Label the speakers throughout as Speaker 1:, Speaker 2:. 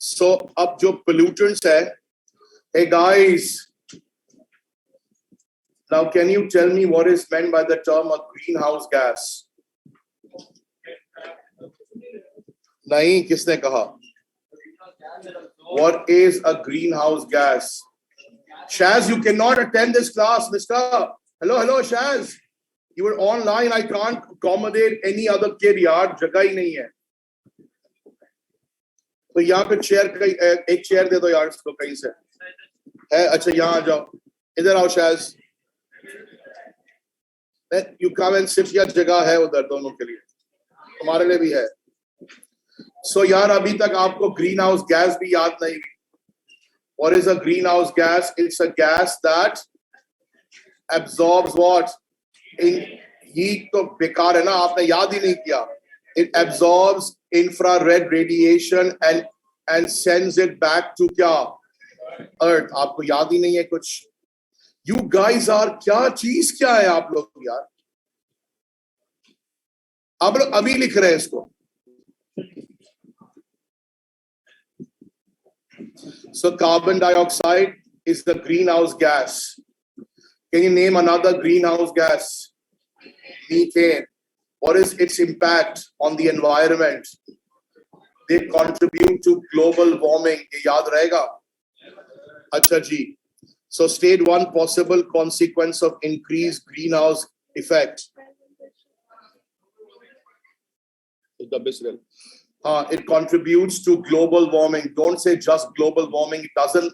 Speaker 1: So अब जो pollutants है, hey guys, now can you tell me what is meant by the term a greenhouse gas? नहीं, किसने कहा? What is a greenhouse gas? Shaz, you cannot attend this class, mister. Hello, Shaz. You were online. I can't accommodate any other kid, यार, जगह ही नहीं है. तो यहाँ पे चेयर एक चेयर दे दो यार इसको कहीं से. है अच्छा यहाँ आ जाओ. इधर आओ Shaz. You come and sit here. जगह है उधर दोनों के लिए. तुम्हारे लिए भी है. So यार अभी तक आपको greenhouse gas भी याद नहीं. What is a greenhouse gas? It's a gas that absorbs what? Heat तो बेकार है ना, आपने याद ही नहीं किया. It absorbs infrared radiation and sends it back to क्या? Earth. आपको याद ही नहीं है कुछ. You guys are क्या चीज क्या है आप लोग यार? आप लोग अभी लिख रहे हैं इसको. So carbon dioxide is the greenhouse gas. Can you name another greenhouse gas? Methane. What is its impact on the environment? They contribute to global warming. ये याद रहेगा? अच्छा जी. So state one possible consequence of increased greenhouse effect. It contributes to global warming. Don't say just global warming. It doesn't.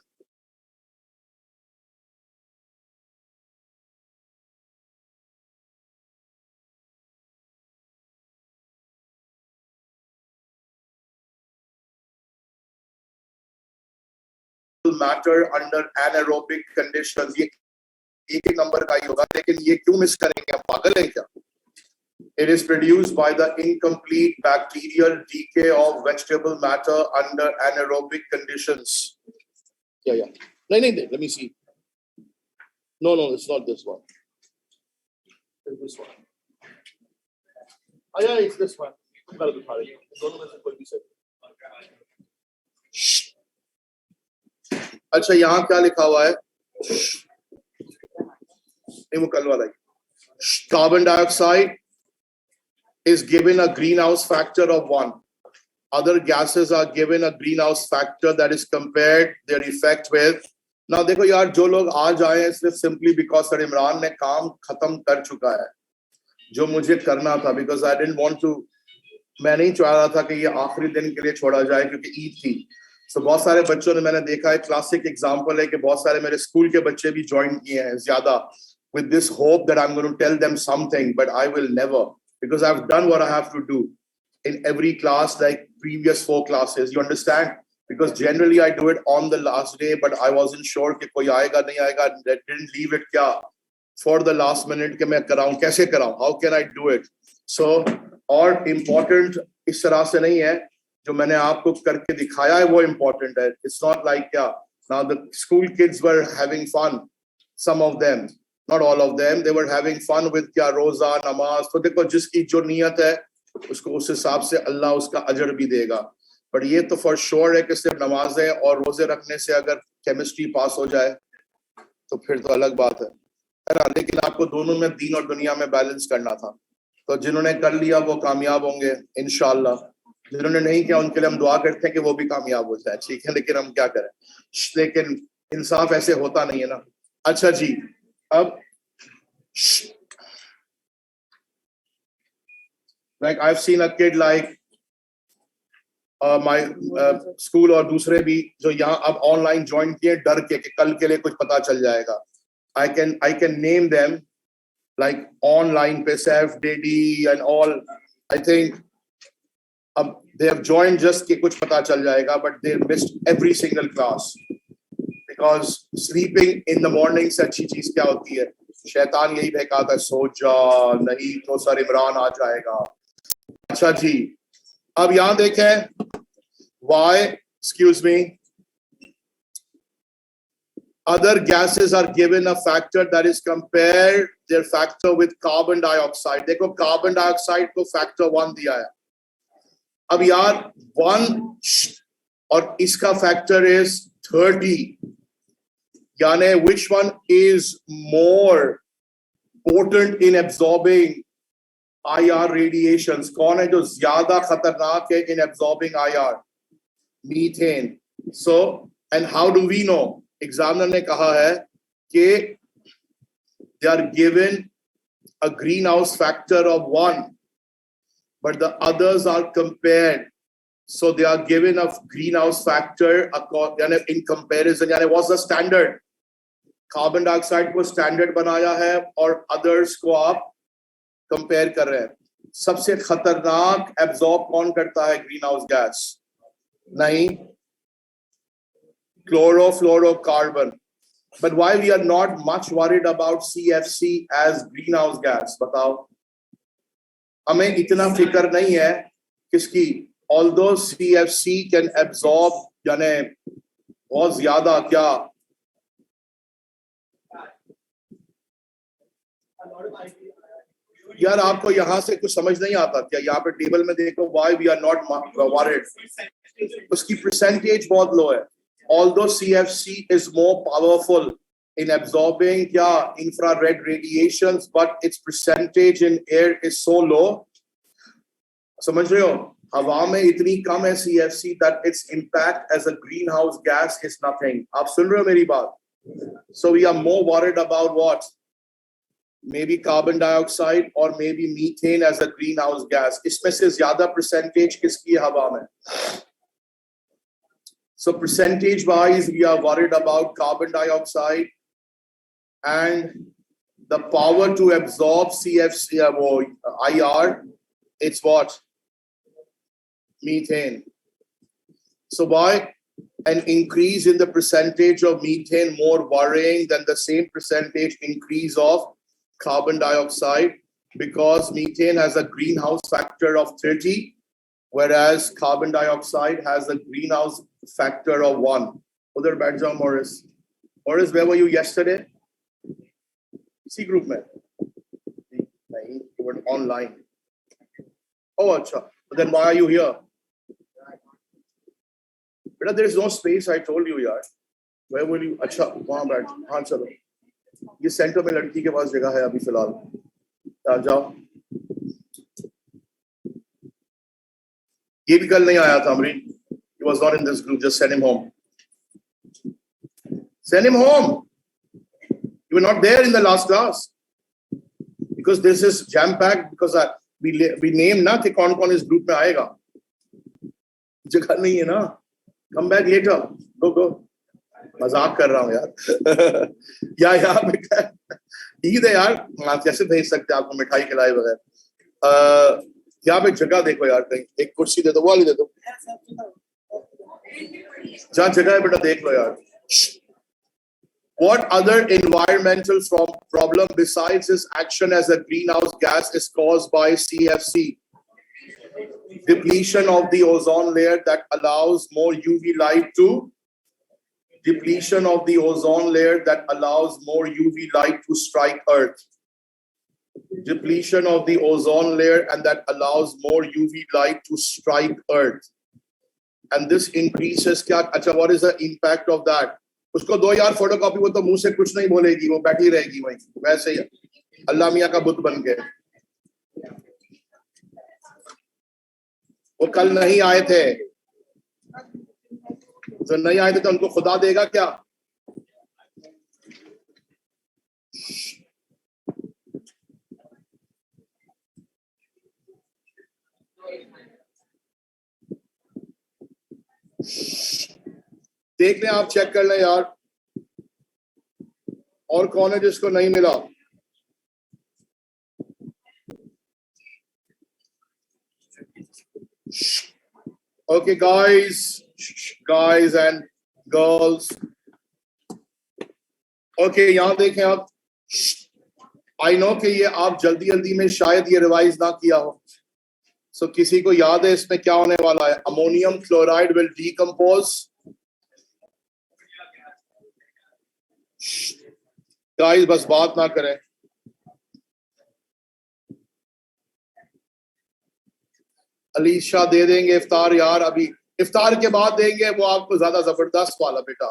Speaker 1: Matter under anaerobic conditions. ये एक number का ही होगा, लेकिन ये क्यों मिस करेंगे? आप पागल हैं क्या? It is produced by the incomplete bacterial decay of vegetable matter under anaerobic conditions. Yeah. No, let me see. No, it's not this one. It's this one. Oh, yeah, it's this one. अच्छा, यहाँ क्या लिखा हुआ है? नहीं, वो कल वाला है. Carbon dioxide is given a greenhouse factor of 1. Other gases are given a greenhouse factor that is compared their effect with. Now देखो यार, जो लोग आज आए हैं सिर्फ simply because सर इमरान ने काम खत्म कर चुका है जो मुझे करना था, because I didn't want to. मैं नहीं चाह रहा था कि ये आखिरी दिन के लिए छोड़ा जाए क्योंकि ईद थी. So बहुत सारे बच्चों ने, मैंने देखा है, क्लासिक एग्जांपल है कि बहुत सारे मेरे स्कूल के बच्चे भी ज्वाइन किए हैं ज्यादा, with this hope that I'm going to tell them something, but I will never. Because I've done what I have to do in every class, like previous 4 classes. You understand? Because generally I do it on the last day, but I wasn't sure कि कोई आएगा नहीं आएगा. I didn't leave it क्या for the last minute कि मैं कराऊं, कैसे कराऊं? How can I do it? So और important इस तरह से नहीं है, जो मैंने आपको करके दिखाया है वो important है. It's not like क्या. Now the school kids were having fun, some of them. Not all of them. They were having fun with क्या रोजा नमाज. तो देखो जिसकी जो नियत है उसको उस हिसाब से अल्लाह उसका अजर भी देगा. पर ये तो फॉर श्योर है कि सिर्फ नमाजें और रोजे रखने से अगर केमिस्ट्री पास हो जाए तो फिर तो अलग बात है ना. लेकिन आपको दोनों में, दीन और दुनिया में बैलेंस करना था. तो जिन्होंने कर लिया वो कामयाब होंगे इंशाल्लाह. जिन्होंने नहीं किया उनके लिए हम दुआ करते हैं कि वो भी कामयाब हो जाए. ठीक है, लेकिन हम क्या करें, लेकिन इंसाफ ऐसे होता नहीं है ना. अच्छा जी, अब like I've seen a kid like my school और दूसरे भी जो यहाँ अब ऑनलाइन ज्वाइन किए डर के कि कल के लिए कुछ पता चल जाएगा. I can name them like online पे Saif Dedi and all. I think they have joined just कि कुछ पता चल जाएगा, but they missed every single class because sleeping in the morning से अच्छी चीज क्या होती है? शैतान यही बहकाता है, सो जा, नहीं तो सर इमरान आ जाएगा. अच्छा जी, अब यहां देखें. Why, excuse me, other gases are given a factor that is compared their factor with carbon dioxide. देखो कार्बन डाइऑक्साइड को फैक्टर 1 दिया है. अब यार 1 और इसका फैक्टर इज 30. यानी which one is more potent in absorbing IR radiations? कौन है जो ज्यादा खतरनाक है in absorbing IR? Methane. So, and how do we know? Examiner ने कहा है कि they are given a greenhouse factor of 1, but the others are compared. So they are given a greenhouse factor in comparison. यानी what's the standard? Carbon dioxide को standard बनाया है और others को आप कंपेयर कर रहे हैं. सबसे खतरनाक एब्जॉर्ब कौन करता है ग्रीन हाउस गैस? नहीं, chlorofluorocarbon. But why we are not much worried about CFC as greenhouse gas? बताओ. हमें इतना फिक्र नहीं है किसकी? Although CFC can absorb यानी बहुत ज्यादा क्या यार आपको यहाँ से कुछ समझ नहीं आता क्या? यहाँ पे टेबल में देखो why we are not worried. उसकी परसेंटेज बहुत लो है. Although CFC is more powerful in absorbing क्या infrared radiations, but its percentage in air is so low. समझ रहे हो? हवा में इतनी कम है CFC that its impact as a greenhouse gas is nothing. आप सुन रहे हो मेरी बात? So we are more worried about what? Maybe carbon dioxide or maybe methane as a greenhouse gas. इसमें से ज्यादा percentage किसकी है हवा में? So percentage wise, we are worried about carbon dioxide and the power to absorb CFC or IR. It's what? Methane. So why an increase in the percentage of methane more worrying than the same percentage increase of carbon dioxide? Because methane has a greenhouse factor of 30, whereas carbon dioxide has a greenhouse factor of 1. Udhar baith jao, Morris. Morris, where were you yesterday? C group mein. Nahi, you were online. Oh, acha. But then why are you here? Beta, there is no space. I told you, yaar. Where will you? Acha, wahan baith. Haan chalo. ये centre में लड़की के पास जगह है अभी फिलहाल. आ जाओ. ये भी कल नहीं आया था Amreen. He was not in this group. Just send him home. Send him home. You were not there in the last class because this is jam packed. Because we name ना कि कौन-कौन इस group में आएगा. जगह नहीं है ना. Come back later. Go. मजाक कर रहा हूँ यार. यहाँ पे ईद है यार. आप कैसे भेज सकते हैं आपको मिठाई खिलाए बगैर? यहाँ पे जगह देखो यार. कहीं एक कुर्सी दे दो. वाली दे दो. जहाँ जगह है बेटा देख लो यार. What other environmental problem besides its action as a greenhouse gas is caused by CFC? Depletion of the ozone layer that allows more UV light to depletion of the ozone layer that allows more UV light to strike Earth. Depletion of the ozone layer and that allows more UV light to strike Earth. And this increases क्या? अच्छा, what is the impact of that? उसको दो यार photocopy. वो तो मुंह से कुछ नहीं बोलेगी. वो बैठी रहेगी वहीं वैसे ही अल्लाह मियाँ का बुत बन के. वो कल नहीं आए थे. जो नहीं आए थे तो उनको खुदा देगा क्या? देख लें आप. चेक कर लें यार. और कौन है जिसको नहीं मिला? Okay, guys and girls. Okay, यहाँ देखें आप. I know कि ये आप जल्दी में शायद ये रिवाइज ना किया हो. So किसी को याद है इसमें क्या होने वाला है? Ammonium chloride will decompose. Guys, बस बात ना करें. अलीशा दे देंगे इफ्तार यार. अभी इफ्तार के बाद देंगे वो आपको ज्यादा जबरदस्त वाला बेटा।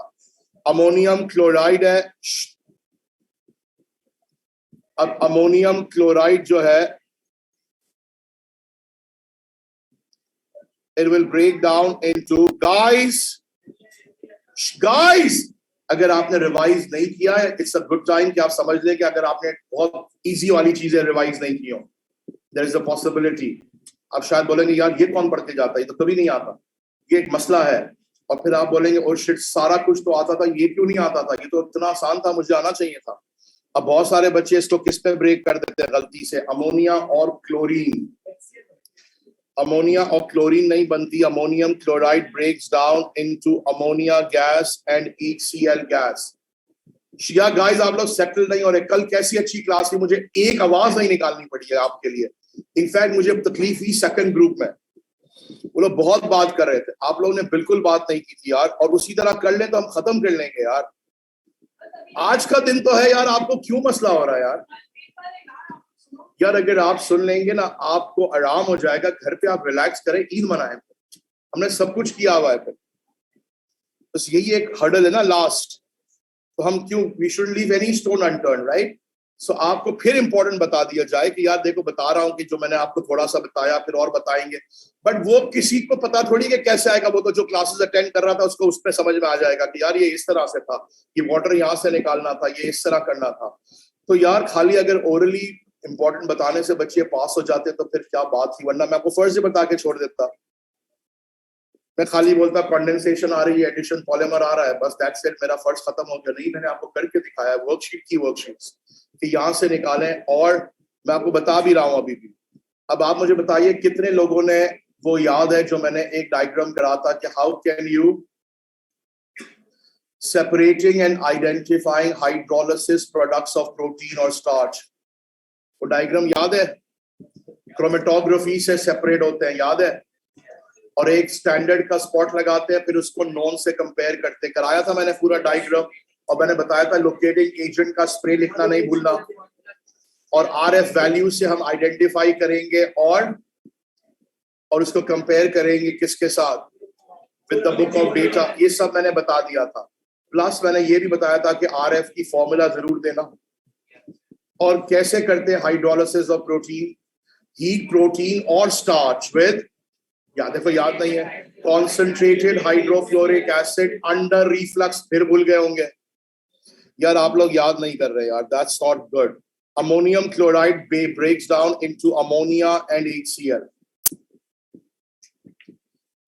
Speaker 1: अमोनियम क्लोराइड है। अब अमोनियम क्लोराइड जो है it will break down into guys अगर आपने रिवाइज नहीं किया है इट्स अ गुड टाइम कि आप समझ लें कि अगर आपने बहुत इजी वाली चीजें रिवाइज नहीं की हो देयर इज अ पॉसिबिलिटी। आप शायद बोलेंगे यार ये कौन पढ़ के जाता है, ये तो कभी नहीं आता, ये एक मसला है। और फिर आप बोलेंगे ओ शिट सारा कुछ तो आता था, ये क्यों नहीं आता था, ये तो इतना आसान था, मुझे आना चाहिए था। अब बहुत सारे बच्चे इसको किस पे ब्रेक कर देते हैं गलती से, अमोनिया और क्लोरीन। अमोनिया और क्लोरीन नहीं बनती, ammonium chloride breaks down into ammonia gas and HCl gas. या गाइस आप लोग सेटल नहीं हो रहे। कल कैसी अच्छी क्लास थी, मुझे एक आवाज नहीं निकालनी पड़ी है आपके लिए। इनफैक्ट मुझे तकलीफ हुई सेकंड ग्रुप में, वो लोग बहुत बात कर रहे थे, आप लोगों ने बिल्कुल बात नहीं की थी यार। और उसी तरह कर लें तो हम खत्म कर लेंगे यार। आज का दिन तो है यार, आपको क्यों मसला हो रहा है यार? यार अगर आप सुन लेंगे ना आपको आराम हो जाएगा, घर पे आप रिलैक्स करें, ईद मनाएं। हमने सब कुछ किया हुआ है, फिर बस यही एक हर्डल है ना लास्ट। तो हम क्यों, we should leave any stone unturn, right? So आपको फिर इंपॉर्टेंट बता दिया जाए कि यार देखो बता रहा हूं कि जो मैंने आपको थोड़ा सा बताया फिर और बताएंगे, बट वो किसी को पता थोड़ी कि कैसे आएगा। वो तो जो क्लासेस अटेंड कर रहा था उसको उस पर समझ में आ जाएगा कि यार ये इस तरह से था, ये वाटर यहाँ से निकालना था, ये इस तरह करना था। तो यार खाली अगर ओरली इंपॉर्टेंट बताने से बच्चे पास हो जाते तो फिर क्या बात थी, वरना मैं आपको फर्स्ट ही बता के छोड़ देता। मैं खाली बोलता कंडेंसेशन आ रही है, एडिशन पॉलीमर आ रहा है, बस दैट्स इट, मेरा फर्ज खत्म हो गया। नहीं, मैंने आपको करके दिखाया वर्कशीट की वर्कशीट्स कि यहाँ से निकालें, और मैं आपको बता भी रहा हूँ अभी भी। अब आप मुझे बताइए कितने लोगों ने वो याद है जो मैंने एक डायग्राम करा था कि how can you separating and identifying hydrolysis products of protein और स्टार्च। वो डायग्राम याद है? क्रोमेटोग्राफी से सेपरेट होते हैं, याद है? और एक स्टैंडर्ड का स्पॉट लगाते हैं, फिर उसको नॉन से कंपेयर करते। कराया था मैंने पूरा डायग्राम, और मैंने बताया था लोकेटिंग एजेंट का स्प्रे लिखना नहीं भूलना, और RF वैल्यू से हम आइडेंटिफाई करेंगे और उसको कंपेयर करेंगे किसके साथ, with the book of data. ये सब मैंने बता दिया था। प्लस मैंने ये भी बताया था कि RF की फॉर्मूला जरूर देना। और कैसे करते हैं hydrolysis of protein, heat protein और स्टार्च विद, याद है? याद नहीं है? Concentrated hydrofluoric acid under reflux. फिर भूल गए होंगे यार, आप लोग याद नहीं कर रहे यार, that's not good. Ammonium chloride breaks down into ammonia and HCl।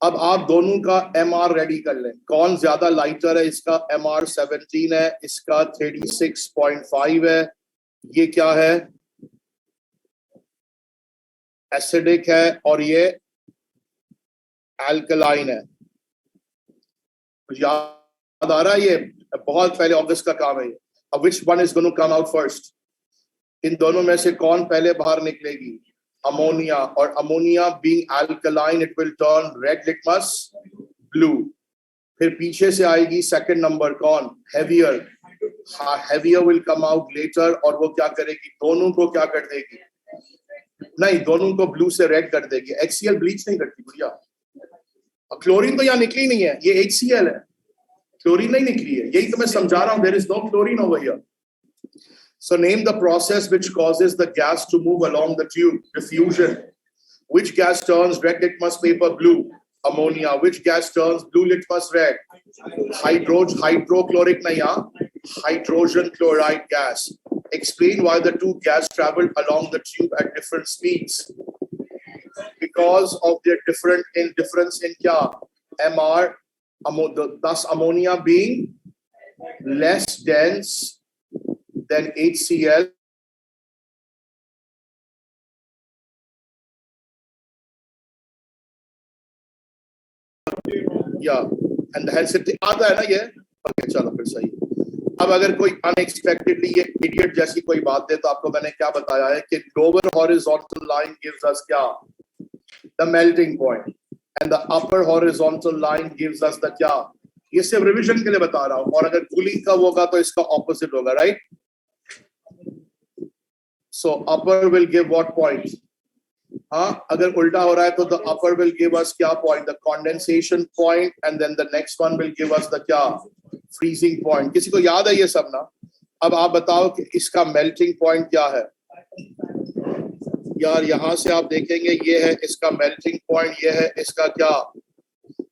Speaker 1: अब आप दोनों का MR रेडी कर लें। कौन ज्यादा लाइटर है? इसका MR 17 है, इसका 36.5 है। ये क्या है? एसिडिक है, और ये एल्कलाइन है। याद आ रहा है? ये बहुत पहले अगस्त का काम है ये। अब which one is going to come out first? इन दोनों में से कौन पहले बाहर निकलेगी? अमोनिया। और ammonia being alkaline it will turn red litmus blue. फिर पीछे से आएगी सेकंड नंबर, कौन? Heavier. Heavier will come out later, और वो क्या करेगी? दोनों को क्या कर देगी? नहीं, दोनों को ब्लू से रेड कर देगी। HCl ब्लीच नहीं करती भैया। क्लोरीन तो यहाँ निकली नहीं है, ये HCl है, क्लोरीन नहीं निकली है। यही तो मैं समझा रहा हूं, there is no chlorine over here. So name the process which causes the gas to move along the tube. Diffusion. Which gas turns red litmus paper blue? Ammonia. Which gas turns blue litmus red? Hydrochloric nahi, hydrogen chloride gas. Explain why the two gas traveled along the tube at different speeds. Because of their difference in kya? MR. Thus ammonia being less dense than HCl. Yeah, and hence it आता है ना ये। Okay चलो फिर सही। अब अगर कोई अनएक्सपेक्टेडली ये इडियट जैसी कोई बात दे, तो आपको मैंने क्या बताया है कि lower horizontal line gives us क्या? The melting point, and the upper horizontal line gives us the क्या? ये सिर्फ रिवीजन के लिए बता रहा हूं, और अगर कूलिंग का होगा तो इसका ऑपोजिट होगा, right? So upper will give what point? हाँ, अगर उल्टा हो रहा है तो the upper will give us क्या point, the condensation point, and then the next one will give us the क्या, फ्रीजिंग पॉइंट। किसी को याद है ये सब ना? अब आप बताओ कि इसका मेल्टिंग पॉइंट क्या है यार? यहां से आप देखेंगे ये है इसका मेल्टिंग पॉइंट, ये है इसका क्या,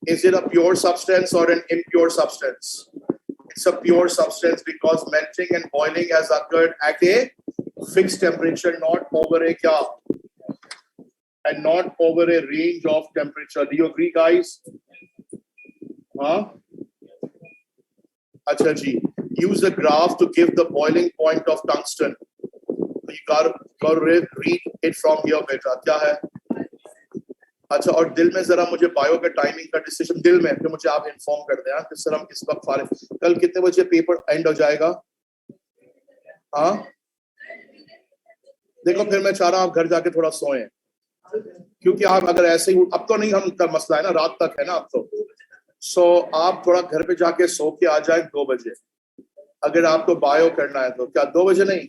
Speaker 1: is it a pure substance और an impure substance? It's a pure substance because melting and boiling has occurred at a fixed temperature, not over a kya, and not over a range of temperature. Do you agree, guys? Huh? Acha ji. Use the graph to give the boiling point of tungsten. You got to read it from here, beta. क्या है? अच्छा, और दिल में जरा मुझे bio के timing का डिसीजन दिल में फिर मुझे आप इन्फॉर्म कर दें कि सर हम इस वक्त फारिग, कल कितने बजे पेपर एंड हो जाएगा? हाँ, देखो फिर मैं चाह रहा हूँ आप घर जाके थोड़ा सोएं, क्योंकि आप अगर ऐसे ही, अब तो नहीं, हम का मसला है ना, रात तक है ना अब तो, सो आप थोड़ा घर पे जाके सो के आ जाए 2 बजे, अगर आपको बायो करना है तो। क्या 2 बजे नहीं?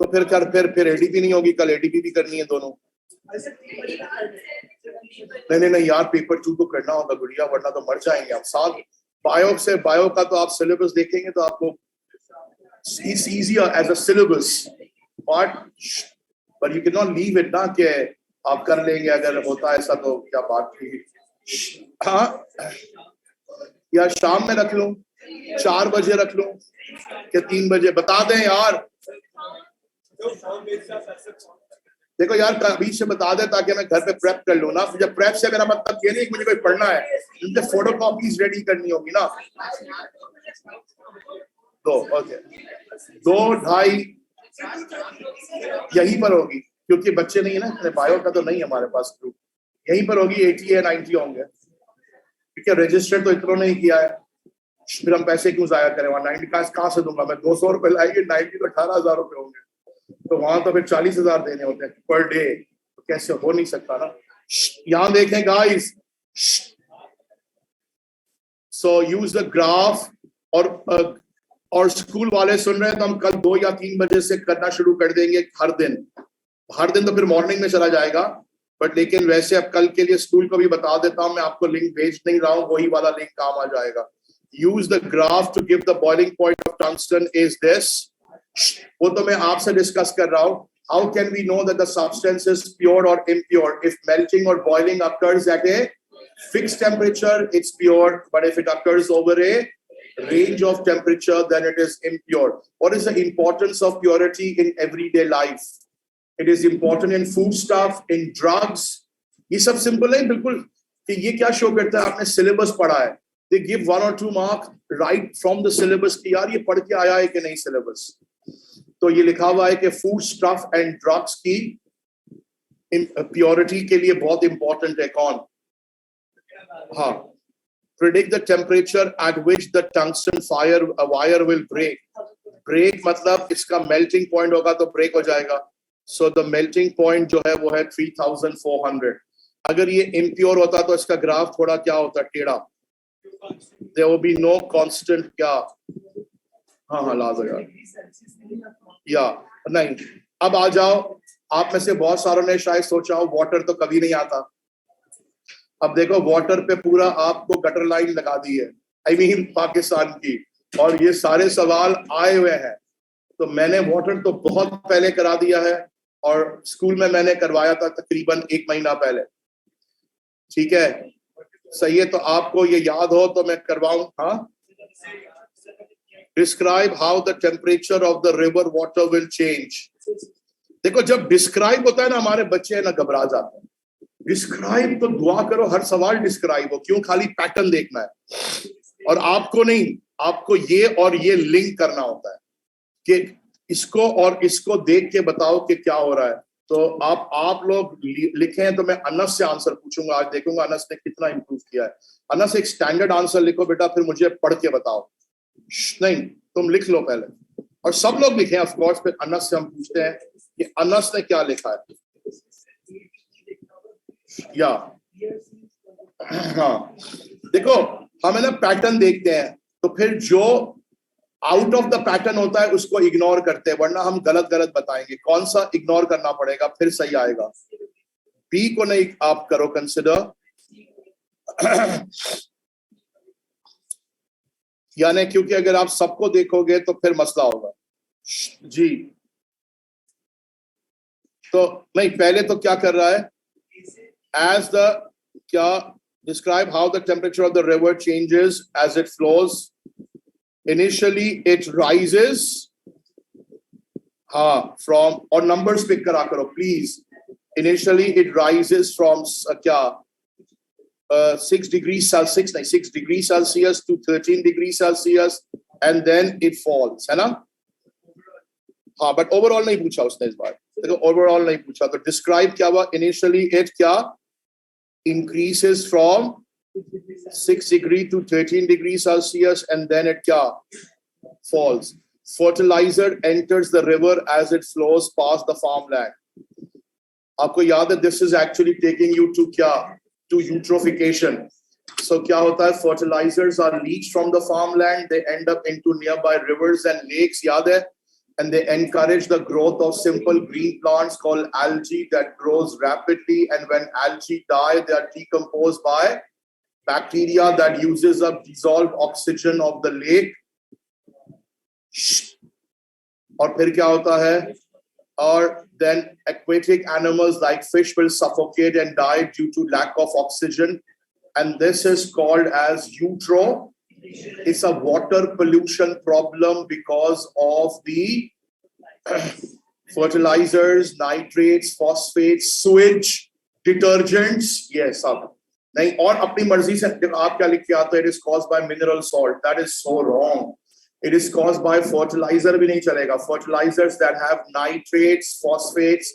Speaker 1: तो फिर एडीपी नहीं होगी कल, एडीपी भी करनी है दोनों। नहीं यार, पेपर 2 तो करना होगा गुड़िया, वरना तो मर जाएंगे आप। साथ बायो का तो आप सिलेबस देखेंगे तो आपको it's easier as a syllabus, but you cannot leave it ना कि आप कर लेंगे, अगर होता है ऐसा तो क्या बात थी। हाँ या शाम में रख लूं, 4 बजे रख लूं कि 3 बजे? बता दें यार, देखो यार बीच से बता दे ताकि मैं घर पे प्रेप कर लूं ना। मुझे प्रेप से मेरा मतलब ये नहीं कि मुझे कोई पढ़ना है, मुझे फोटो कॉपीज रेडी करनी होगी ना। 2 ओके, 2-2:30 यहीं पर होगी, क्योंकि बच्चे नहीं है ना, बायो का तो नहीं है हमारे पास ग्रुप, यहीं पर होगी। 80 या 90 होंगे, क्योंकि रजिस्टर तो इतना नहीं किया है, फिर हम पैसे क्यों जाया करें? वहां 90 कहाँ से दूंगा मैं? 200 रुपए लाएंगे, 90 तो 18,000 रुपए होंगे, तो वहां तो फिर 40,000 देने होते हैं पर डे, तो कैसे हो नहीं सकता ना। यहां देखें guys, so use the graph, और स्कूल वाले सुन रहे हैं तो हम कल 2 या 3 बजे से करना शुरू कर देंगे हर दिन तो फिर मॉर्निंग में चला जाएगा, बट लेकिन वैसे अब कल के लिए स्कूल को भी बता देता हूं, मैं आपको लिंक भेज नहीं रहा हूं, वही वाला लिंक काम आ जाएगा। Use the graph to give the boiling point of tungsten is this, वो तो मैं आपसे डिस्कस कर रहा हूं। How can we know that the substance is pure or impure? If melting or boiling occurs at a fixed temperature, it's pure, but if it occurs over a range of temperature, then it is impure. What is the importance of purity in everyday life? It is important in food stuff, in drugs. ये सब simple है बिल्कुल, कि ये क्या show करता है, आपने सिलेबस पढ़ा है, they give 1 or 2 marks right from the syllabus कि यार ये पढ़ के आया है कि नहीं सिलेबस। तो ये लिखा हुआ है कि फूड स्टफ एंड ड्रग्स की प्योरिटी के लिए बहुत इंपॉर्टेंट है। कौन? हाँ, predict the temperature at which the tungsten wire will break मतलब इसका melting point होगा तो break हो जाएगा। So the melting point जो है वो है 3400। अगर ये impure होता तो इसका ग्राफ थोड़ा क्या होता, टेढ़ा, there will be no constant क्या, हाँ लाज यार, या नहीं। अब आ जाओ, आप में से बहुत सारों ने शायद सोचा हो वाटर तो कभी नहीं आता। अब देखो वाटर पे पूरा आपको गटर लाइन लगा दी है, आई मीन पाकिस्तान की, और ये सारे सवाल आए हुए हैं। तो मैंने वाटर तो बहुत पहले करा दिया है, और स्कूल में मैंने करवाया था तकरीबन 1 महीना पहले, ठीक है, सही है। तो आपको ये याद हो तो मैं करवाऊं। हाँ, describe how the temperature of the river water will change. देखो जब डिस्क्राइब होता है ना, हमारे बच्चे ना घबरा जाते हैं। डिस्क्राइब तो दुआ करो हर सवाल डिस्क्राइब हो, क्यों खाली पैटर्न देखना है, और आपको नहीं, आपको ये और ये लिंक करना होता है कि इसको और इसको देख के बताओ कि क्या हो रहा है। तो आप लोग लिखें तो मैं अनस से आंसर पूछूंगा, आज देखूंगा अनस ने कितना इंप्रूव किया है। अनस एक स्टैंडर्ड आंसर लिखो बेटा, फिर मुझे पढ़ के बताओ। नहीं, तुम लिख लो पहले, और सब लोग लिखें ऑफ कोर्स, फिर अनस से हम पूछते हैं कि अनस ने क्या लिखा है। या हाँ, देखो हम है ना पैटर्न देखते हैं, तो फिर जो आउट ऑफ द पैटर्न होता है उसको इग्नोर करते हैं, वरना हम गलत गलत बताएंगे। कौन सा इग्नोर करना पड़ेगा फिर सही आएगा? बी को नहीं आप करो कंसिडर। यानी क्योंकि अगर आप सबको देखोगे तो फिर मसला होगा जी। तो नहीं, पहले तो क्या कर रहा है, एज द क्या describe how the temperature of the river changes as it flows. Initially it rises, हाँ फ्रॉम, और नंबर्स पिक करा करो please. Initially it rises from क्या 6 degrees Celsius, नहीं 6 degrees Celsius to 13 degrees Celsius and then it falls, है ना? हाँ, but overall नहीं पूछा उसने इस बार, देखो ओवरऑल नहीं पूछा। तो डिस्क्राइब क्या हुआ, इनिशियली इट क्या increases from 6 degree to 13 degrees Celsius and then it क्या falls. Fertilizer enters the river as it flows past the farmland. आपको याद है, this is actually taking you to क्या, to eutrophication. So क्या होता है, fertilizers are leached from the farmland, they end up into nearby rivers and lakes, याद है, and they encourage the growth of simple green plants called algae that grows rapidly, and when algae die they are decomposed by bacteria that uses up dissolved oxygen of the lake. और फिर क्या होता है, or then aquatic animals like fish will suffocate and die due to lack of oxygen, and this is called as eutro. It's a water pollution problem because of the fertilizers, nitrates, phosphates, sewage, detergents. Yes, अब नहीं, और अपनी मर्जी से आप क्या लिख के आते हैं, it is caused by mineral salt. That is so wrong. It is caused by fertilizer भी नहीं चलेगा. Fertilizers that have nitrates, phosphates.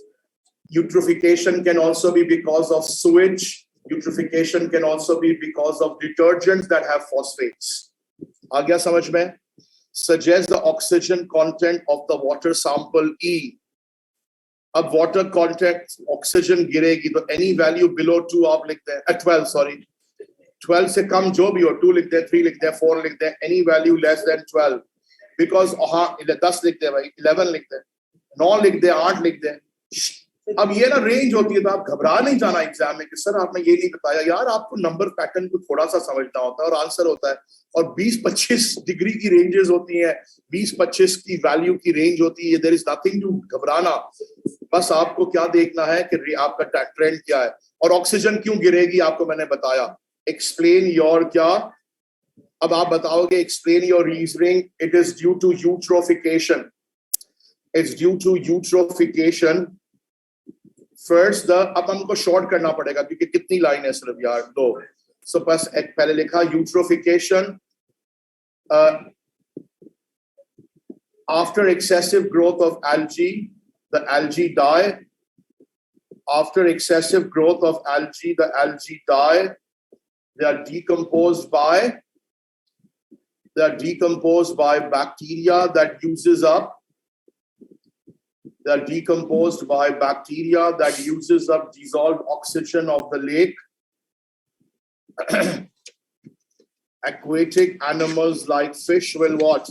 Speaker 1: Eutrophication can also be because of sewage. Eutrophication can also be because of detergents that have phosphates. आ गया समझ में? Suggest the oxygen content of the water sample E. अब water content oxygen गिरेगी तो any value below 2 आप लिखते हैं, 12 sorry, 12 से कम जो भी हो, 2 लिखते हैं, 3 लिखते हैं, 4 लिखते हैं, any value less than 12, because हाँ 10 लिखते हैं भाई, 11 लिखते हैं, 9 लिखते हैं, 8 लिखते हैं। अब ये ना रेंज होती है, तो आप घबरा नहीं जाना एग्जाम में कि सर आपने ये नहीं बताया। यार आपको नंबर पैटर्न को थोड़ा सा समझना होता है और आंसर होता है। और 20-25 डिग्री की रेंजेस होती हैं, 20-25 की वैल्यू की रेंज होती है। देयर इज नथिंग टू घबराना, बस आपको क्या देखना है कि आपका ट्रेंड क्या है। और ऑक्सीजन क्यों गिरेगी आपको मैंने बताया। एक्सप्लेन योर क्या, अब आप बताओगे explain your reasoning. It is due to eutrophication, it's due to eutrophication. First the, अब हमको शॉर्ट करना पड़ेगा क्योंकि कितनी लाइन है सिर्फ यार, 2। सो बस एक पहले लिखा eutrophication, after excessive growth of algae the algae die. After excessive growth of algae the algae die. They are decomposed by bacteria that uses up dissolved oxygen of the lake. Aquatic animals like fish will what?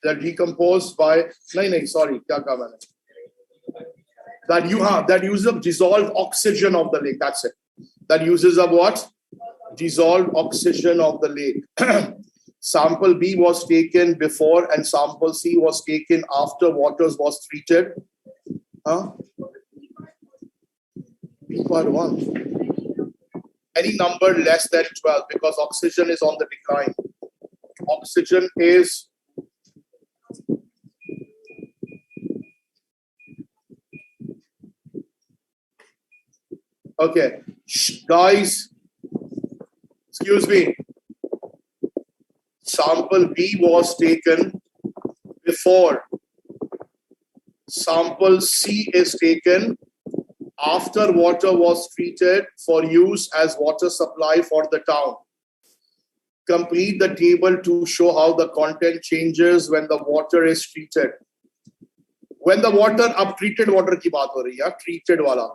Speaker 1: They're decomposed by that uses up dissolved oxygen of the lake. That's it. That uses up what? Dissolved oxygen of the lake. Sample B was taken before and sample C was taken after waters was treated. B part 1. Any number less than 12 because oxygen is on the decline. Oxygen is okay. Guys, excuse me. Sample B was taken before. Sample C is taken after water was treated for use as water supply for the town. Complete the table to show how the content changes when the water is treated. When the water, अब treated water की बात हो रही है, treated वाला,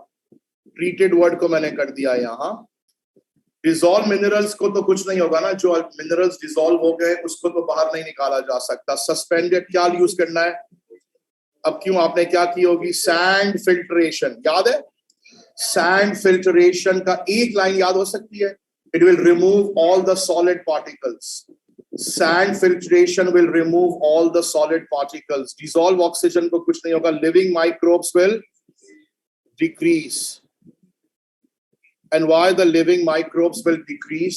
Speaker 1: treated word को मैंने कर दिया यहाँ. डिसॉल्व मिनरल्स को तो कुछ नहीं होगा ना, जो मिनरल्स डिसॉल्व हो गए उसको तो बाहर नहीं निकाला जा सकता। सस्पेंडेड क्या यूज करना है? अब क्यों आपने क्या की होगी? सैंड फिल्ट्रेशन याद है? सैंड फिल्ट्रेशन का एक लाइन याद हो सकती है, it will remove all the solid particles. Sand filtration will remove all the solid particles. Dissolve oxygen को कुछ नहीं होगा, living microbes will decrease. And why the living microbes will decrease?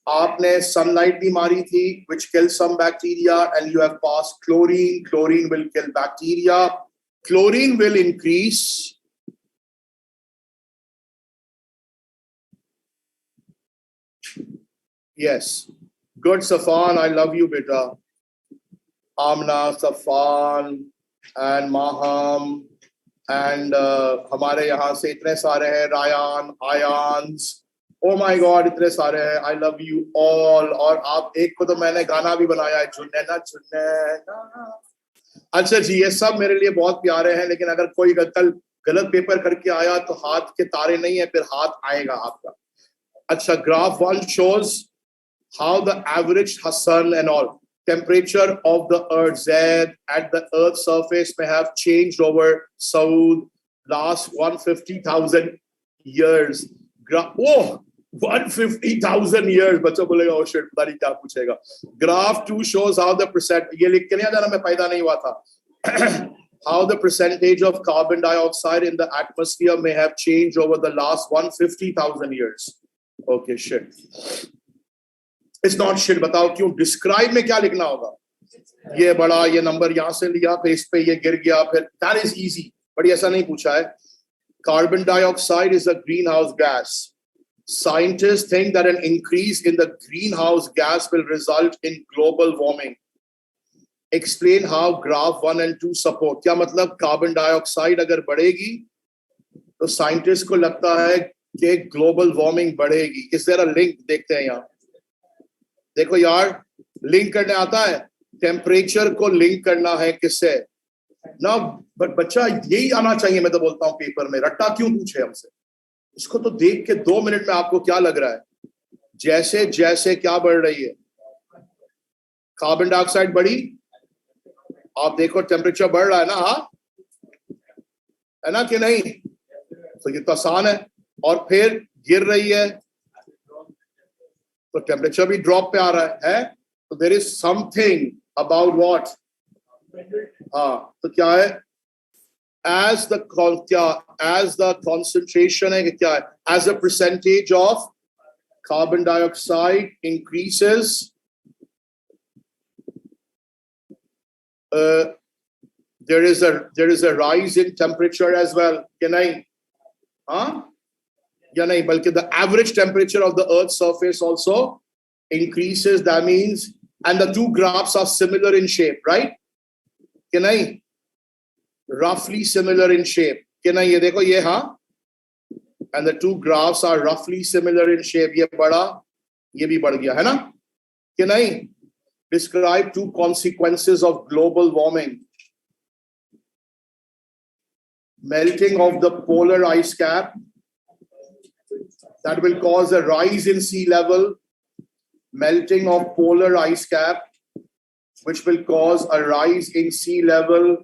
Speaker 1: आपने sunlight भी मारी थी, which kills some bacteria, and you have passed chlorine. Chlorine will kill bacteria. Chlorine will increase. Yes. Good, Safan. I love you, beta. Amna, Safan, and Maham. And हमारे यहाँ से इतने सारे हैं, रायान, आयांस, ओ माय गॉड इतने सारे हैं। I love you all. और आप एक को तो मैंने गाना भी बनाया है, झुन्ने ना झुन्ने ना। अच्छा जी, ये सब मेरे लिए बहुत प्यारे हैं, लेकिन अगर कोई कल गलत पेपर करके आया तो हाथ के तारे नहीं है, फिर हाथ आएगा आपका। अच्छा, graph 1 shows how the average sun and all temperature of the earth Z at the earth's surface may have changed over last 150,000 years. Oh, 150,000 years. बच्चों बोलेगा oh shit, पता नहीं क्या पूछेगा। Graph 2 shows how the percent, ये लिख के नहीं आ जाना, मैं पैदा नहीं हुआ था। How the percentage of carbon dioxide in the atmosphere may have changed over the last 150,000 years. Okay, shit. It's not shit, बताओ क्यों? डिस्क्राइब में क्या लिखना होगा? ये बड़ा, ये नंबर यहां से लिया, फिर इस पे ये गिर गया, फिर that is easy, बट ऐसा नहीं पूछा है। Carbon dioxide is a greenhouse gas. Scientists think that an increase in the greenhouse gas will result in global warming. Explain how graph 1 and 2 support. क्या मतलब? कार्बन डाइऑक्साइड अगर बढ़ेगी तो scientist को लगता है कि ग्लोबल वार्मिंग बढ़ेगी। Is there a link? देखते हैं यहाँ, देखो यार, लिंक करने आता है, टेम्परेचर को लिंक करना है किससे ना। बट बच्चा यही आना चाहिए, मैं तो बोलता हूँ पेपर में, रट्टा क्यों पूछे हमसे? इसको तो देख के 2 मिनट में आपको क्या लग रहा है? जैसे जैसे क्या बढ़ रही है? कार्बन डाइऑक्साइड बढ़ी, आप देखो टेम्परेचर बढ़ रहा है ना, हाँ है ना कि नहीं? तो ये तो आसान है। और फिर गिर रही है तो टेम्परेचर भी ड्रॉप पे आ रहा है? तो there is something about what, हाँ, तो क्या है? एज द कॉन्सेंट्रेशन है कि क्या है? As a percentage of carbon dioxide increases, there is a rise in temperature as well, कि नहीं? हाँ या नहीं? बल्कि the average temperature of the earth's surface also increases. That means, and the two graphs are similar in shape, right? कि नहीं? Roughly similar in shape, कि नहीं? ये देखो ये, हाँ, and the two graphs are roughly similar in shape. ये बढ़ा, ये भी बढ़ गया, है ना कि नहीं? Describe 2 consequences of global warming. Melting of the polar ice cap, that will cause a rise in sea level. Melting of polar ice cap, which will cause a rise in sea level,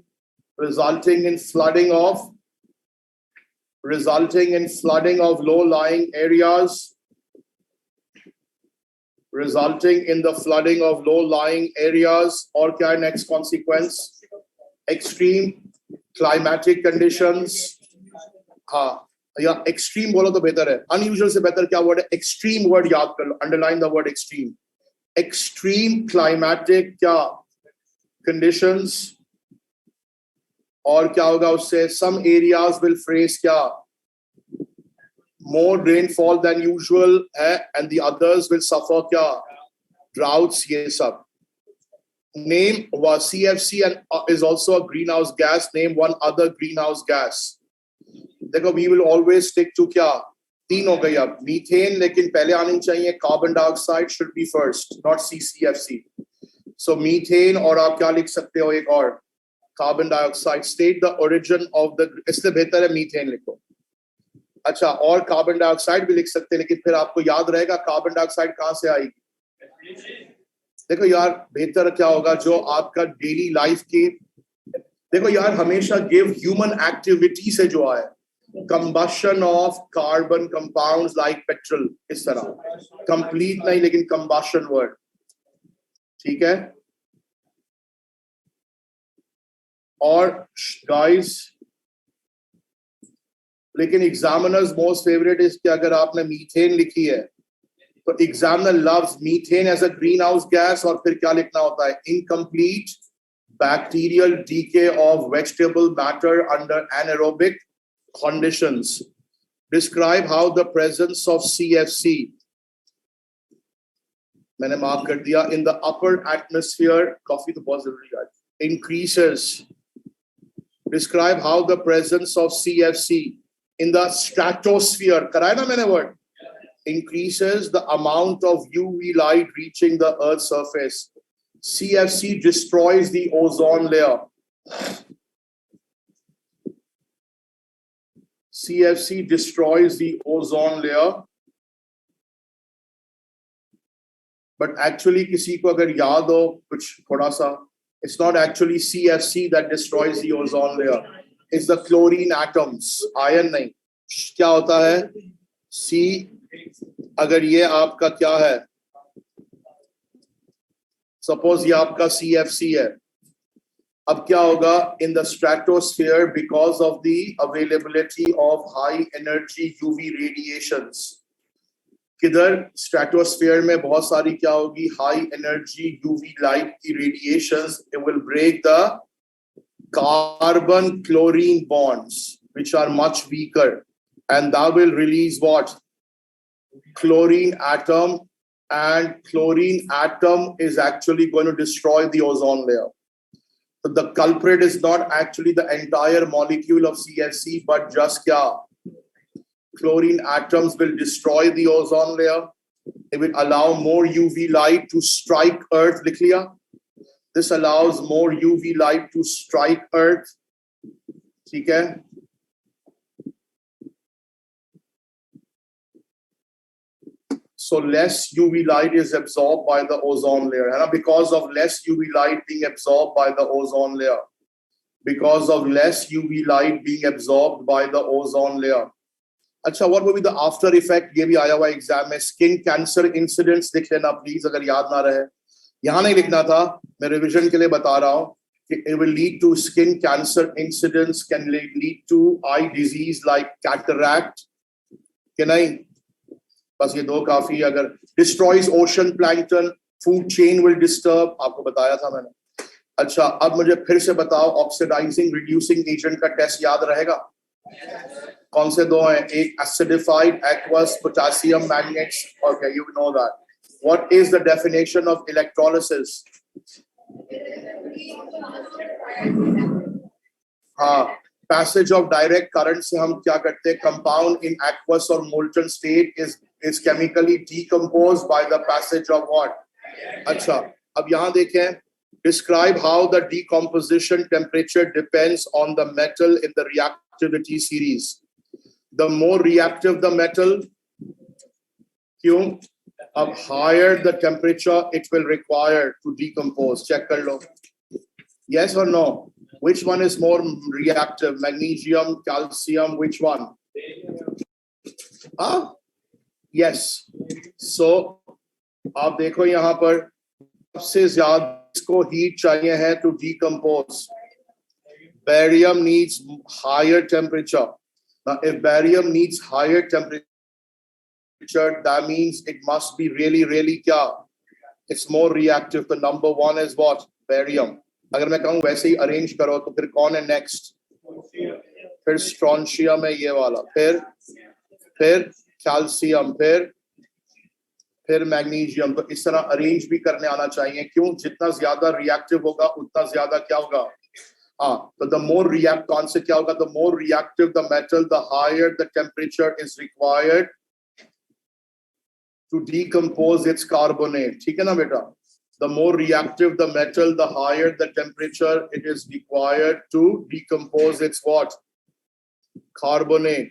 Speaker 1: resulting in flooding of low-lying areas. Resulting in the flooding of low-lying areas. Or क्या है next consequence? Extreme climatic conditions. हाँ, या extreme बोलो तो बेहतर है, unusual से बेहतर क्या word है? Extreme word याद कर लो, underline the word extreme. Extreme climatic क्या conditions. और क्या होगा उससे? Some areas will face क्या? More rainfall than usual है, and the others will suffer क्या? Droughts, ये सब. Name was CFC and is also a greenhouse gas. Name one other greenhouse gas. देखो, we will always stick to क्या? 3 हो गई अब. Methane लेकिन पहले आनी चाहिए. Carbon dioxide should be first, not CCFC. So methane, और आप क्या लिख सकते हो एक और? Carbon dioxide. State the origin of the, इसलिए बेहतर है methane लिखो. अच्छा, और कार्बन डाइऑक्साइड भी लिख सकते हैं, लेकिन फिर आपको याद रहेगा कार्बन डाइऑक्साइड कहां से आएगी। देखो यार, बेहतर क्या होगा जो आपका डेली लाइफ की, देखो यार, हमेशा गिव ह्यूमन एक्टिविटी से जो आए, combustion of carbon compounds like petrol, इस तरह कंप्लीट नहीं लेकिन कंबशन वर्ड, ठीक है। और गाइस, लेकिन एग्जामिनर्स मोस्ट फेवरेट इज कि अगर आपने मीथेन लिखी है तो examiner loves methane as a greenhouse gas, और फिर क्या लिखना होता है, incomplete bacterial decay of vegetable matter under anaerobic conditions. Describe how the presence of CFC, मैंने मार्क कर दिया, in the upper atmosphere, काफी तो बहुत जरूरी है, increases. Describe how the presence of CFC in the stratosphere, कराया ना मैंने word, increases the amount of UV light reaching the Earth's surface. CFC destroys the ozone layer. CFC destroys the ozone layer. But actually, किसी को अगर याद हो कुछ थोड़ा सा, it's not actually CFC that destroys the ozone layer. It's the chlorine atoms. Iron नहीं. क्या होता है? C, अगर ये आपका क्या है? सपोज ये आपका CFC है, अब क्या होगा, in the stratosphere because of the availability of high energy UV radiations, किधर स्ट्रेटोस्फीयर में बहुत सारी क्या होगी, हाई एनर्जी यूवी लाइट की radiations, it will break the carbon chlorine bonds which are much weaker, and that will release what, chlorine atom, and chlorine atom is actually going to destroy the ozone layer. So the culprit is not actually the entire molecule of CFC, but just kya, chlorine atoms will destroy the ozone layer. It will allow more UV light to strike Earth. Likh liya? This allows more UV light to strike Earth. ठीक है? So less UV light is absorbed by the ozone layer. And because of less UV light being absorbed by the ozone layer, because of less UV light being absorbed by the ozone layer. अच्छा, what will be the after effect? ये भी आया हुआ exam में, skin cancer incidents लिख लेना please, अगर याद ना रहे, यहाँ नहीं लिखना था, मैं रिविजन के लिए बता रहा हूँ कि it will lead to skin cancer incidents, can lead to eye disease like cataract, कि नहीं, बस ये दो काफी, अगर destroys ocean plankton, food chain will disturb, आपको बताया था मैंने। अच्छा, अब मुझे फिर से बताओ, ऑक्सीडाइजिंग रिड्यूसिंग एजेंट का टेस्ट याद रहेगा, कौन से दो हैं, एक acidified aqueous potassium magnets, okay you know that. What is the definition of electrolysis? हाँ, पैसेज ऑफ डायरेक्ट करंट से हम क्या करते हैं, कंपाउंड इन एक्वस और molten state is chemically decomposed by the passage of what? अच्छा, अब यहाँ देखें, describe how the decomposition temperature depends on the metal in the reactivity series. The more reactive the metal, क्यों, अब higher the temperature it will require to decompose. Check कर लो, yes or no? Which one is more reactive? Magnesium, calcium, which one? हाँ, yes. So आप देखो यहाँ पर सबसे ज्यादा इसको हीट चाहिए है to decompose. Barium needs higher temperature. Now, if barium needs higher temperature, that means it must be really, really क्या? It's more reactive. The number one is what? Barium. अगर मैं कहूँ वैसे ही अरेंज करो तो फिर कौन है नेक्स्ट? फिर स्ट्रोंशियम है ये वाला, फिर कैल्शियम, फिर मैग्नीशियम। तो इस तरह अरेंज भी करने आना चाहिए, क्यों, जितना ज्यादा रिएक्टिव होगा उतना ज्यादा क्या होगा, हाँ, तो द मोर रिएक्ट, कौन से क्या होगा, the more reactive the metal the higher the temperature is required to decompose its carbonate. ठीक है ना बेटा, the more reactive the metal, the higher the temperature it is required to decompose its what? Carbonate.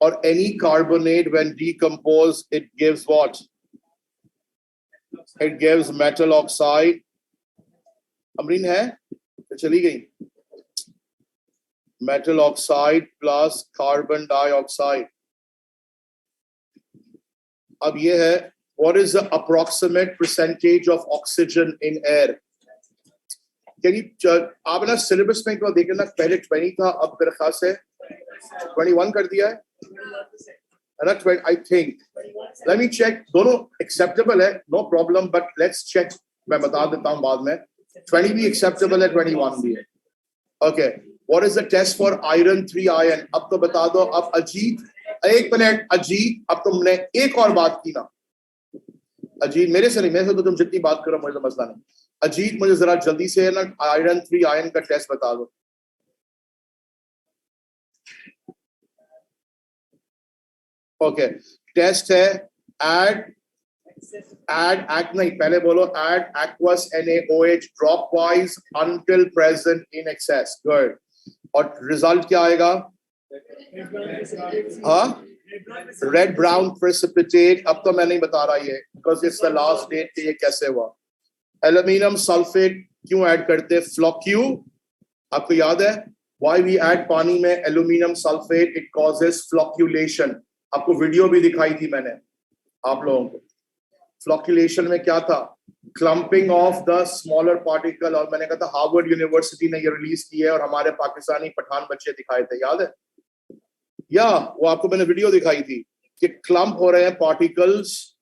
Speaker 1: or any carbonate when decomposed, it gives what? It gives metal oxide. Amreen है तो चली गई. Metal oxide plus carbon dioxide. अब ये है, what is the approximate percentage of oxygen in air? Can you, आप ना syllabus में एक बार देखें ना, पहले 20 था, अब मेरे ख्याल से 21 कर दिया है, ना 20, I think. Let me check. दोनों acceptable है, no problem, but let's check. मैं बता देता हूँ बाद में. 20 भी acceptable है, 21 भी है. Okay. What is the test for iron 3 ion? अब तो बता दो. अब अजीत, एक मिनट अजीत, अब तुमने एक और बात की ना. अजीत मेरे से नहीं, मेरे से तो तुम जितनी बात करो मुझे तो मसला नहीं. अजीत मुझे जरा जल्दी से ना आयरन 3 आयन का टेस्ट बता दो. ओके, टेस्ट है add नहीं, पहले बोलो add aqueous NaOH dropwise until present in excess. Good. और रिजल्ट क्या आएगा? हाँ, रेड ब्राउन precipitate. अब तो मैं नहीं बता रहा ये, because it's the last date कि ये कैसे हुआ. एल्यूमिनियम सल्फेट क्यों ऐड करते? फ्लोक्यू. आपको याद है why we add पानी में aluminium sulphate? It causes flocculation. आपको वीडियो भी दिखाई थी मैंने आप लोगों को. फ्लॉक्यूलेशन में क्या था? Clumping of the smaller particle. और मैंने कहा था हार्वर्ड यूनिवर्सिटी ने ये रिलीज की है और हमारे पाकिस्तानी पठान बच्चे दिखाए थे, याद है? या वो आपको मैंने वीडियो दिखाई थी कि क्लम्प हो रहे हैं पार्टिकल्स,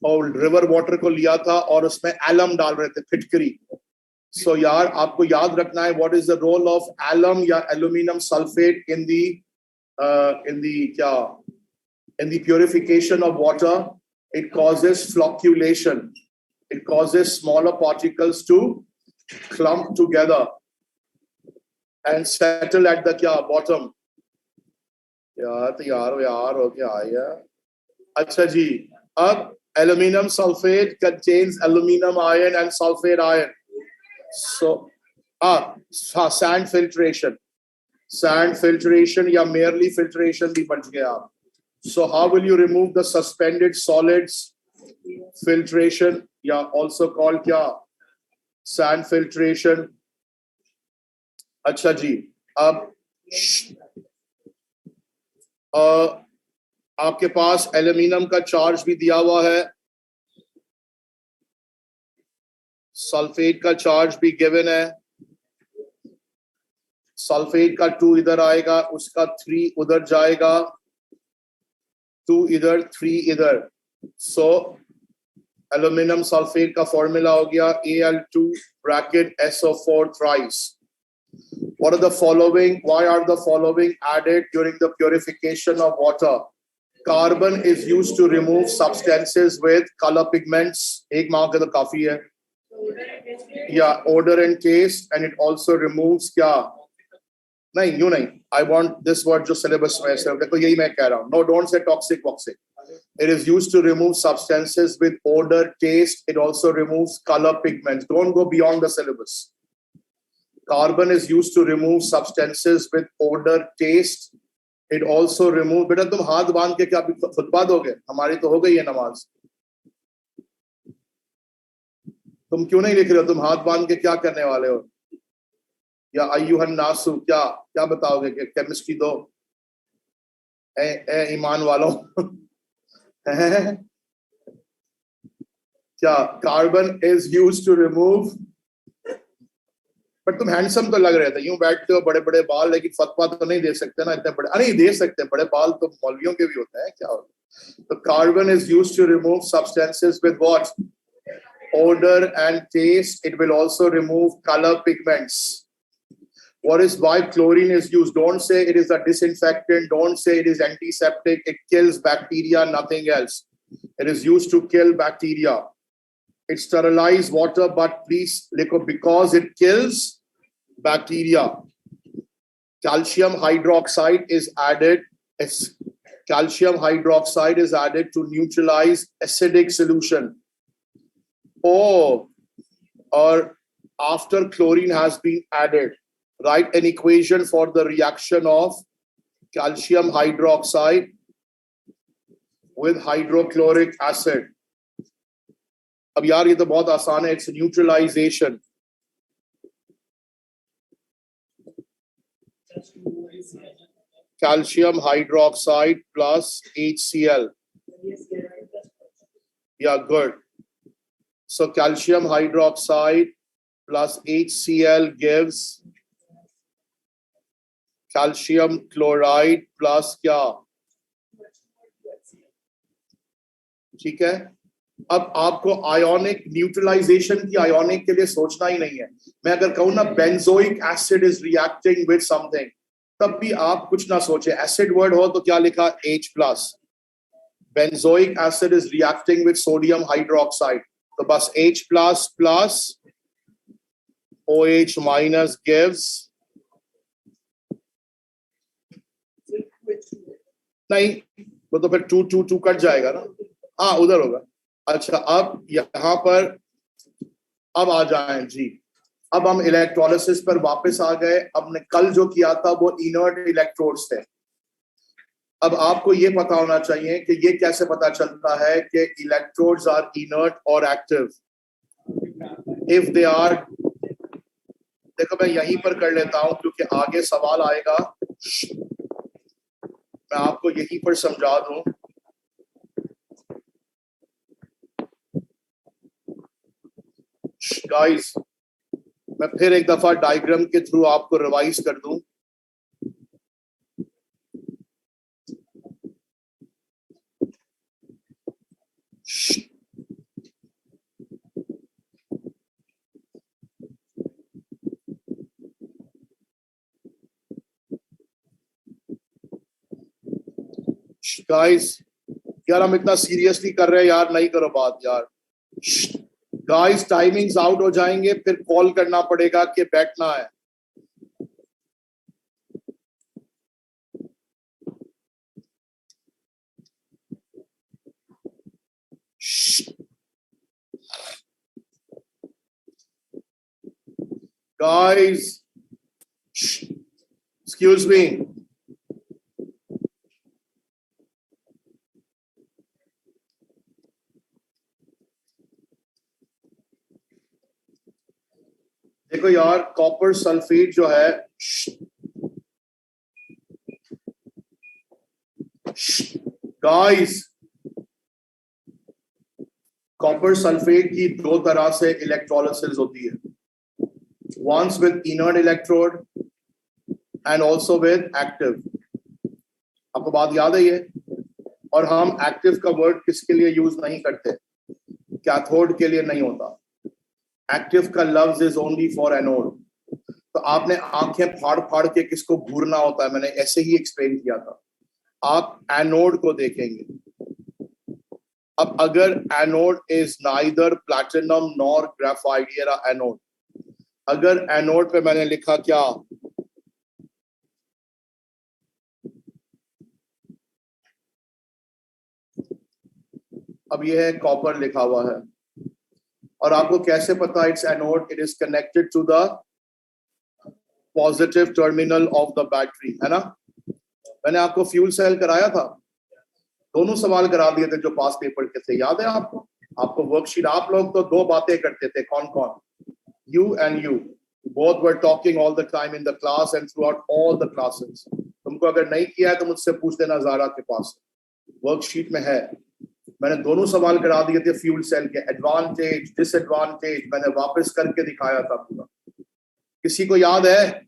Speaker 1: और रिवर वाटर को लिया था और उसमें एलम डाल रहे थे, फिटकरी. सो यार आपको याद रखना है what is the role of alum या aluminium sulphate in the purification of water. It causes flocculation. It causes smaller particles to clump together and settle at the bottom. यार हो गया यार. अच्छा जी, अब aluminum sulfate contains aluminum ion and sulfate ion. So, sand filtration. Sand filtration या merely filtration भी बच गया आप. So how will you remove the suspended solids? Filtration, yeah, also called क्या? Sand filtration. अच्छा जी, अब आपके पास एल्यूमिनियम का चार्ज भी दिया हुआ है, सल्फेट का चार्ज भी गिवन है. सल्फेट का 2 इधर आएगा, उसका 3 उधर जाएगा, 2 इधर 3 इधर. सो एल्यूमिनियम सल्फेट का फॉर्मूला हो गया Al2 bracket SO4 thrice. What are the following? Why are the following added during the purification of water? Carbon is used to remove substances with color pigments. एक mark तो काफी है. Yeah, odor and taste, and it also removes क्या? नहीं, यूं नहीं. I want this word जो syllabus में है, देखो यही मैं कह रहा हूँ. No, don't say toxic, toxic. It is used to remove substances with odor, taste. It also removes color pigments. Don't go beyond the syllabus. Carbon is used to remove substances with odor, taste. It also removes. बेटा तुम हाथ बांध के क्या खुतबा दोगे? हमारी तो हो गई है नमाज. तुम क्यों नहीं लिख रहे हो? तुम हाथ बांध के क्या करने वाले हो? या अय्युहन नासु, क्या क्या बताओगे कि केमिस्ट्री दो ए ईमान वालों? क्या carbon is used to remove. But तुम हैंडसम तो लग रहे थे, यूं बैठते हो, बड़े बड़े बाल, लेकिन फतवा तो नहीं दे सकते ना इतने बड़े. नहीं दे सकते, बड़े बाल तो मौलवियों के भी होते हैं. क्या होता है? तो carbon is used to remove substances with what? Odor and taste. It will also remove color pigments. What is why chlorine is used? Don't say it is a disinfectant. Don't say it is antiseptic. It kills bacteria, nothing else. It is used to kill bacteria. It sterilizes water, but please, because it kills bacteria. Calcium hydroxide is added. Calcium hydroxide is added to neutralize acidic solution. Or after chlorine has been added, write an equation for the reaction of calcium hydroxide with hydrochloric acid. अब यार ये तो बहुत आसान है, it's neutralization. Calcium hydroxide plus HCl. Yeah, good. So calcium hydroxide plus HCl gives calcium chloride plus क्या? ठीक है. अब आपको आयोनिक न्यूट्रलाइजेशन की आयोनिक के लिए सोचना ही नहीं है. मैं अगर कहूं ना benzoic acid is reacting with something, तब भी आप कुछ ना सोचे. एसिड वर्ड हो तो क्या लिखा? H plus. Benzoic acid is reacting with sodium hydroxide, तो बस H plus plus OH minus gives नहीं, वो तो फिर 2 2 2 कट जाएगा ना. हाँ उधर होगा. अच्छा अब यहाँ पर अब आ जाएं जी. अब हम इलेक्ट्रोलिसिस पर वापस आ गए. अब ने कल जो किया था वो इनर्ट इलेक्ट्रोड्स थे. अब आपको ये पता होना चाहिए कि ये कैसे पता चलता है कि इलेक्ट्रोड्स आर इनर्ट और एक्टिव. इफ दे आर, देखो मैं यहीं पर कर लेता हूं क्योंकि आगे सवाल आएगा. मैं आपको यहीं पर समझा दूं. गाइस मैं फिर एक दफा डायग्राम के थ्रू आपको रिवाइज कर दूं. गाइस यार हम इतना सीरियसली कर रहे हैं यार, नहीं करो बात यार. गाइस टाइमिंग्स आउट हो जाएंगे, फिर कॉल करना पड़ेगा कि बैठना है. Guys excuse me. देखो यार कॉपर सल्फेट जो है, गाइस कॉपर सल्फेट की दो तरह से इलेक्ट्रोलिसिस होती है. Once with inert electrode and also with active. आपको बात याद है ये? और हम एक्टिव का वर्ड किसके लिए यूज नहीं करते? कैथोड के लिए नहीं होता. एक्टिव का लफ्ज इज ओनली फॉर एनोड. तो आपने आंखें फाड़ फाड़ के किसको घूरना होता है, मैंने ऐसे ही एक्सप्लेन किया था. आप एनोड को देखेंगे. अब अगर anode is neither platinum nor graphite, ये रहा एनोड. अगर एनोड पे मैंने लिखा क्या? अब ये है कॉपर लिखा हुआ है. और आपको कैसे पता it's anode? It is connected to the positive terminal of the battery, है ना. मैंने आपको फ्यूल सेल कराया था, दोनों सवाल करा दिए थे जो पास पेपर के थे, याद है आपको? आपको वर्कशीट, आप लोग तो दो बातें करते थे. कौन कौन? You and you both were talking all the time in the class and through out all the classes. तुमको अगर नहीं किया है तो मुझसे पूछ लेना, ज़ारा के पास वर्कशीट में है. मैंने दोनों सवाल करा दिए थे फ्यूल सेल के, एडवांटेज डिसएडवांटेज मैंने वापस करके दिखाया था पूरा. किसी को याद है?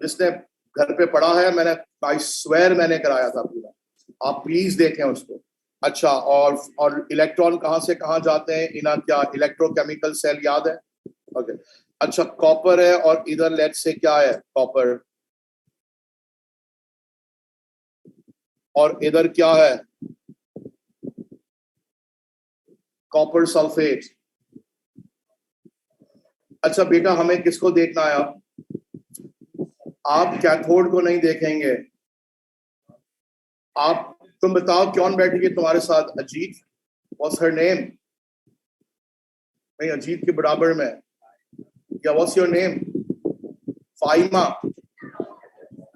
Speaker 1: जिसने घर पे पढ़ा है, मैंने आई स्वेयर मैंने कराया था पूरा. आप प्लीज देखें उसको. अच्छा और इलेक्ट्रॉन कहां से कहां जाते हैं? इना क्या इलेक्ट्रोकेमिकल सेल याद है? ओके. अच्छा कॉपर है और इधर लेट से क्या है? कॉपर. और इधर क्या है? Copper sulphate. अच्छा बेटा हमें किसको देखना है? आप कैथोड को नहीं देखेंगे. आप तुम बताओ कौन बैठी है तुम्हारे साथ? अजीत. What's her name? नहीं अजीत के बराबर में. या what's your name? Faima,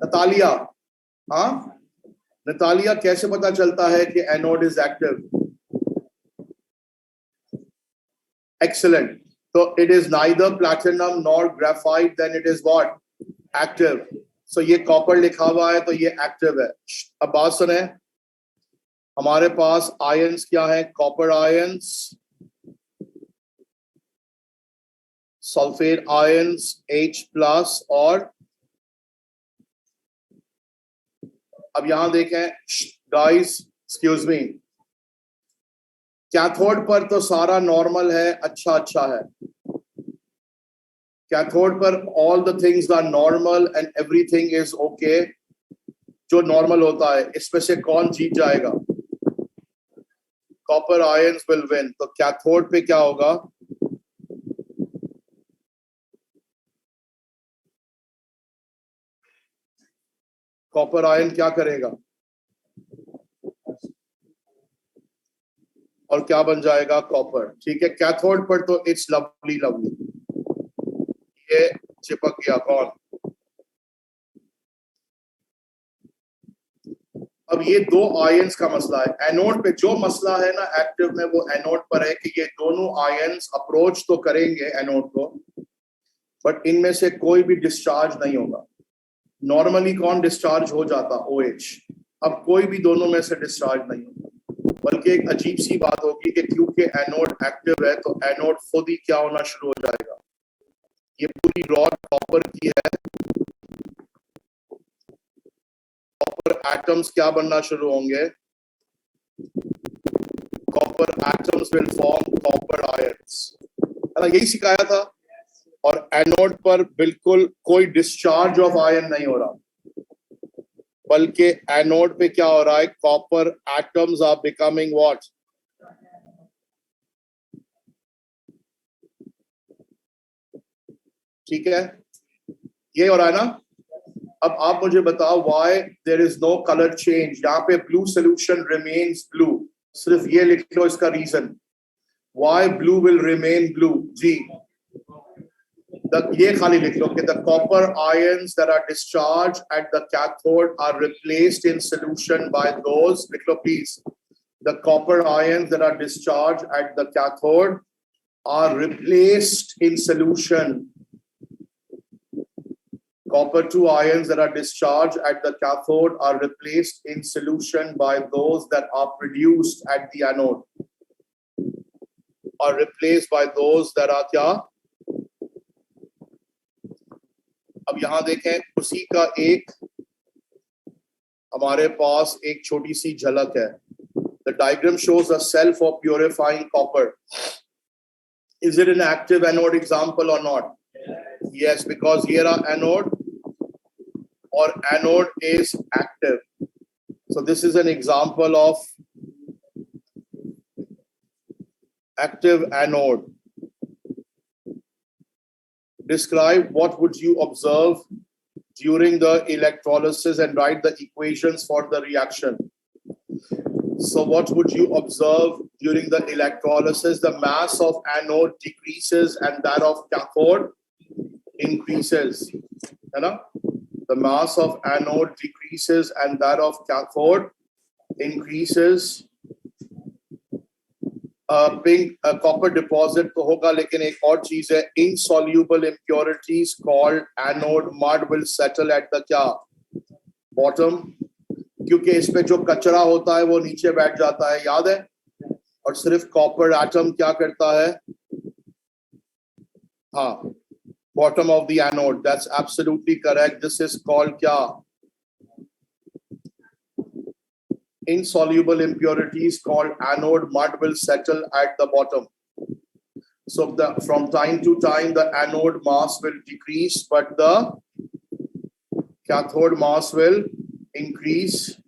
Speaker 1: Natalia. हाँ नतालिया, कैसे पता चलता है कि anode is active? Excellent. So it is neither platinum nor graphite, then it is what? Active. So ये कॉपर लिखा हुआ है तो ये एक्टिव है. अब बात सुने, हमारे पास आयंस क्या है? Copper ions, sulphate ions H plus, और अब यहां देखें गाइस, एक्सक्यूज मी, कैथोड पर तो सारा नॉर्मल है, अच्छा है. कैथोड पर all the things are normal and everything is okay. जो नॉर्मल होता है, इसमें से कौन जीत जाएगा? Copper ions will win. तो कैथोड पे क्या होगा? कॉपर आयन क्या करेगा और क्या बन जाएगा? कॉपर. ठीक है, कैथोड पर तो इट्स लवली लवली, ये चिपक गया. कौन? अब ये दो आयंस का मसला है. एनोड पे जो मसला है ना एक्टिव में, वो एनोड पर है कि ये दोनों आयंस अप्रोच तो करेंगे एनोड को, बट इनमें से कोई भी डिस्चार्ज नहीं होगा. नॉर्मली कौन डिस्चार्ज हो जाता? OH. अब कोई भी दोनों में से डिस्चार्ज नहीं होगा, बल्कि एक अजीब सी बात होगी कि क्योंकि एनोड एक्टिव है तो एनोड खुद ही क्या होना शुरू हो जाएगा. ये पूरी रॉड कॉपर की है, कॉपर एटम्स क्या बनना शुरू होंगे? Copper atoms will form copper ions. है ना, यही सिखाया था. और एनोड पर बिल्कुल कोई डिस्चार्ज ऑफ आयन नहीं हो रहा, बल्कि एनोड पे क्या हो रहा है? Copper atoms are becoming what? ठीक है, ये हो रहा है ना. अब आप मुझे बताओ, why there is no colour change? यहाँ पे ब्लू सोल्यूशन रिमेन्स ब्लू. सिर्फ ये लिख लो इसका reason, why blue will remain blue. जी, ये खाली लिख लो कि the copper ions that are discharged at the cathode are replaced in solution by those, लिख लो please, the copper ions that are discharged at the cathode are replaced in solution. Copper 2 ions that are discharged at the cathode are replaced in solution by those that are produced at the anode, are replaced by those that are क्या? अब यहां देखें, उसी का एक हमारे पास एक छोटी सी झलक है. The diagram shows a cell for purifying copper. Is it an active anode example or not? Yes, because here are anode, or anode is active. So this is an example of active anode. Describe what would you observe during the electrolysis and write the equations for the reaction. So what would you observe during the electrolysis? The mass of anode decreases and that of cathode increases. है ना? The mass of anode decreases and that of cathode increases. Pink copper deposit तो होगा, लेकिन एक और चीज है, insoluble impurities called anode mud will settle at the क्या? Bottom. क्योंकि इसमें जो कचरा होता है वो नीचे बैठ जाता है, याद है. और सिर्फ कॉपर एटम क्या करता है? हाँ, bottom of the anode. That's absolutely correct. This is called क्या? Insoluble impurities called anode mud will settle at the bottom. So from time to time the anode mass will decrease, but the cathode mass will increase,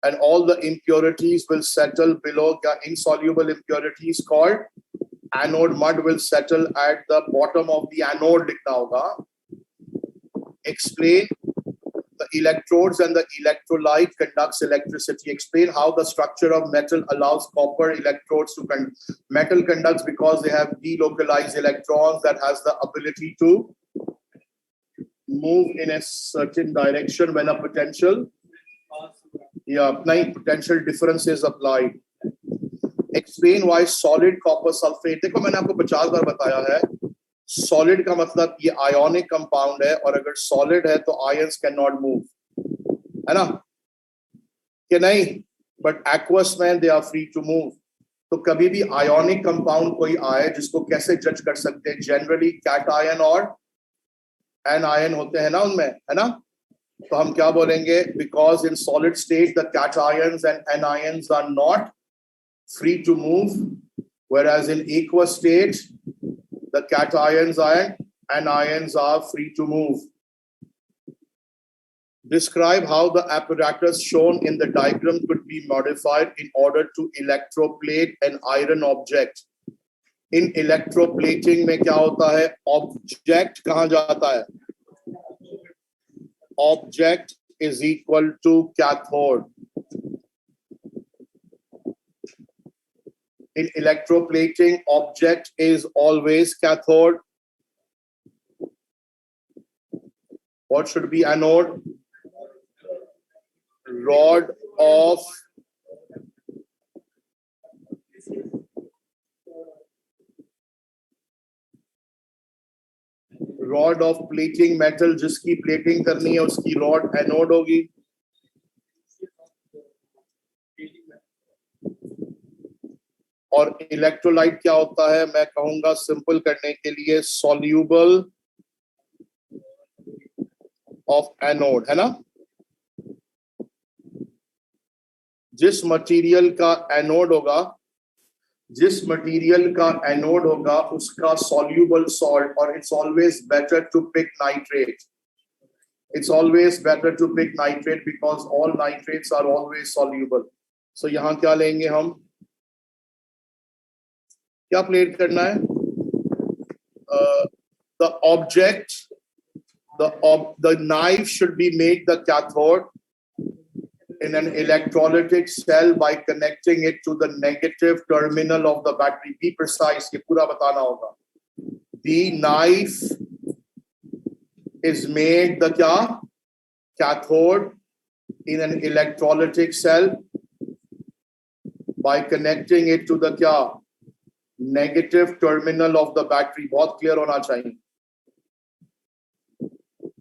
Speaker 1: and all the impurities will settle below. Insoluble impurities called anode mud will settle at the bottom of the anode. लिखना होगा. Explain the electrodes and the electrolyte conducts electricity. Explain how the structure of metal allows copper electrodes to metal conducts because they have delocalized electrons that has the ability to move in a certain direction when a potential potential difference is applied. Explain why solid copper sulfate. देखो मैंने आपको 50 बार बताया है, solid का मतलब ये ionic compound है, और अगर solid है तो ions cannot move, है ना कि नहीं? But aqueous में they are free to move. तो कभी भी ionic compound कोई आए जिसको कैसे जज कर सकते हैं? Generally cation और anion होते हैं ना उनमें, है ना? तो हम क्या बोलेंगे? Because in solid state the cations and anions are not free to move, whereas in aqueous state the cations and anions are free to move. Describe how the apparatus shown in the diagram could be modified in order to electroplate an iron object. In electroplating में क्या होता है? Object कहाँ जाता है? Object is equal to cathode. In electroplating, object is always cathode. What should be anode? Rod of plating metal, जिसकी plating करनी है उसकी rod anode होगी. और इलेक्ट्रोलाइट क्या होता है? मैं कहूंगा सिंपल करने के लिए soluble of anode, है ना? जिस मटेरियल का एनोड होगा उसका soluble salt, और it's always better to pick nitrate. It's always better to pick nitrate because all nitrates are always soluble. So यहाँ क्या लेंगे हम? क्या प्लेट करना है? The object, the knife should be made the cathode in an electrolytic cell by connecting it to the negative terminal of the battery. Be precise, ये पूरा बताना होगा. The knife is made the क्या? Cathode in an electrolytic cell by connecting it to the क्या? Negative terminal of the battery. बहुत clear होना चाहिए.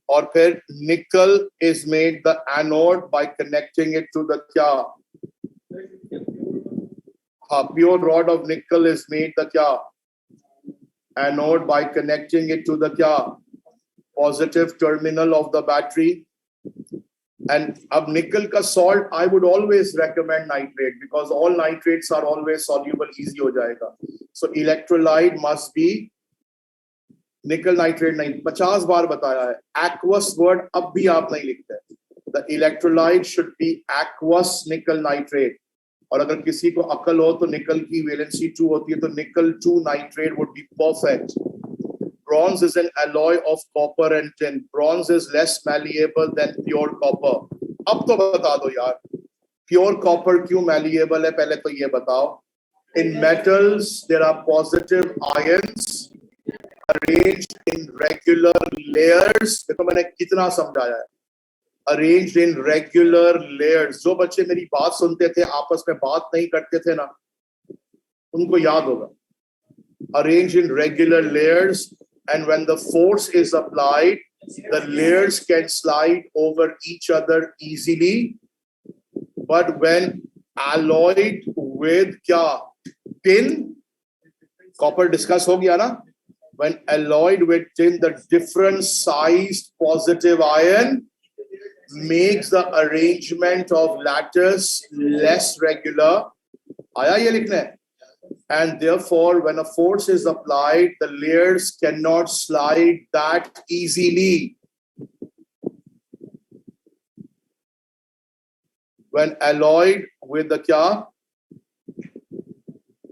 Speaker 1: और फिर nickel is made the anode by connecting it to the क्या? Pure rod of nickel is made the क्या? Anode by connecting it to the क्या? Positive terminal of the battery. And अब nickel का salt, I would always recommend nitrate because all nitrates are always soluble, easy हो जाएगा. So electrolyte must be nickel nitrate. नहीं, 50 बार बताया है. Aqueous word अब भी आप नहीं लिखते. The electrolyte should be aqueous nickel nitrate. और अगर किसी को अकल हो तो निकल की valency 2 होती है तो nickel 2 nitrate would be perfect. Bronze is an alloy of copper and tin. Bronze is less malleable than pure copper. अब तो बता दो यार, pure copper क्यों malleable है? पहले तो ये बताओ. In metals, there are positive ions arranged in regular layers. देखो मैंने कितना समझाया है. Arranged in regular layers. जो बच्चे मेरी बात सुनते थे, आपस में बात नहीं करते थे ना, उनको याद होगा. Arranged in regular layers, and when the force is applied, the layers can slide over each other easily. But when alloyed with क्या? Tin, copper discuss हो गया ना? When alloyed with tin, the different sized positive ion makes the arrangement of lattice less regular. आया ये लिखने? And therefore, when a force is applied, the layers cannot slide that easily. When alloyed with the क्या?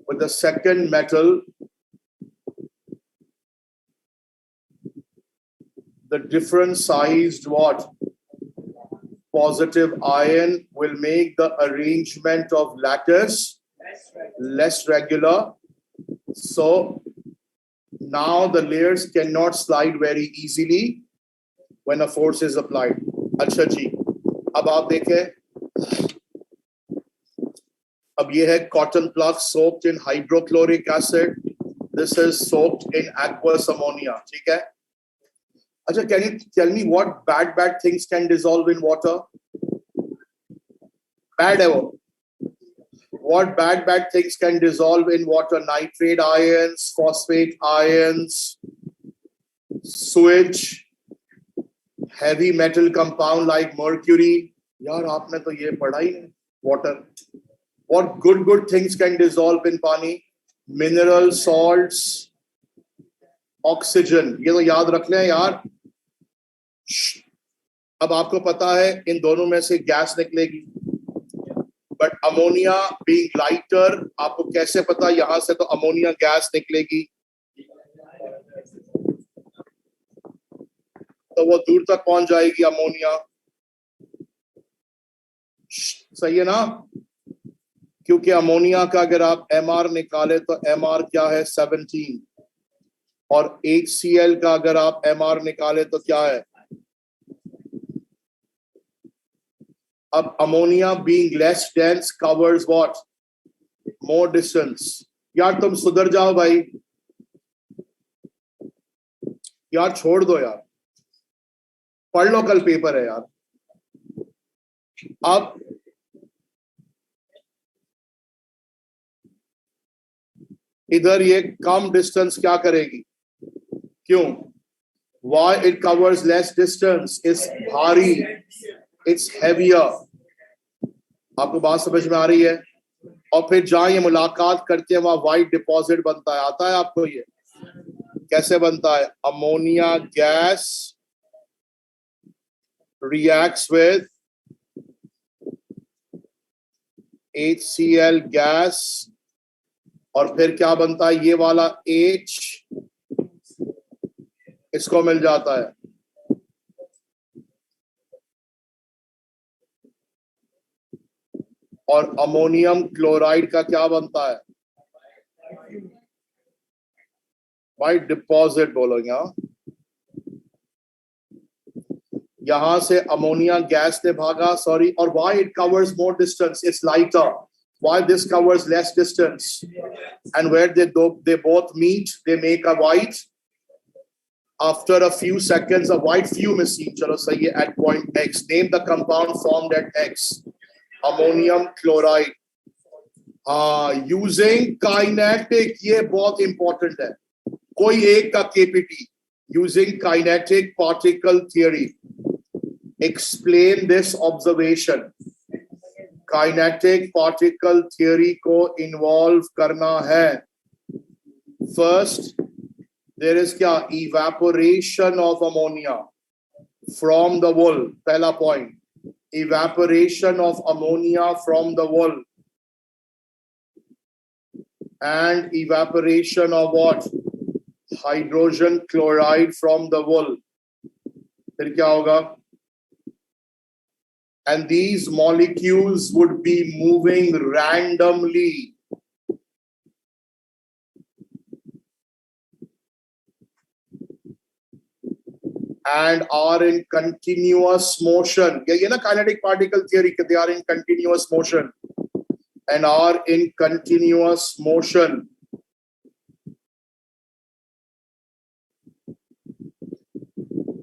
Speaker 1: With the second metal, the different sized what? Positive ion will make the arrangement of lattice less regular. So now the layers cannot slide very easily. when a force is applied. अच्छा जी, अब आप देखें, अब ये है cotton plug soaked in hydrochloric acid. This is soaked in aqueous ammonia. ठीक है? अच्छा, can you tell me what bad things can dissolve in water? Bad है वो. What bad things can dissolve in water? Nitrate ions, phosphate ions, sewage, heavy metal compound like mercury. यार आपने तो ये पढ़ा ही नहीं. Water. What good things can dissolve in पानी? Mineral salts, oxygen. ये तो याद रख लें यार. अब आपको पता है इन दोनों में से गैस निकलेगी. बट अमोनिया बीइंग लाइटर, आपको कैसे पता यहां से तो अमोनिया गैस निकलेगी? तो वो दूर तक पहुंच जाएगी अमोनिया. सही है ना? क्योंकि अमोनिया का अगर आप एमआर निकाले तो एमआर क्या है? 17. और HCl का अगर आप एमआर निकाले तो क्या है? अब ammonia being less dense covers what? More distance. यार तुम सुधर जाओ भाई, यार छोड़ दो यार, पढ़ लो, कल पेपर है यार. अब इधर ये कम डिस्टेंस क्या करेगी? क्यों? Why it covers less distance? It's भारी, it's heavier. आपको बात समझ में आ रही है? और फिर जहां ये मुलाकात करते हैं वहां व्हाइट डिपॉजिट बनता है. आता है आपको ये? कैसे बनता है? Ammonia gas reacts with HCl gas, और फिर क्या बनता है? ये वाला H इसको मिल जाता है. और अमोनियम क्लोराइड का क्या बनता है? व्हाइट डिपॉजिट बोलोगे. हाँ, यहां से अमोनिया गैस ने भागा, सॉरी. और why it covers more distance? It's lighter. Why this covers less distance? And where they both meet, they make a white. After a few seconds, a white fume is seen. चलो सही है. At point X, name the compound formed at X. Ammonium chloride. Using kinetic, ये बहुत important है. कोई एक का KPT. Using kinetic particle theory. Explain this observation. Kinetic particle theory को involve करना है. First, there is क्या? Evaporation of ammonia from the wool. पहला point. Evaporation of ammonia from the wool. And evaporation of what? Hydrogen chloride from the wool. फिर क्या होगा? And these molecules would be moving randomly. And are in continuous motion. ये ना kinetic particle theory, they are in continuous motion. And are in continuous motion.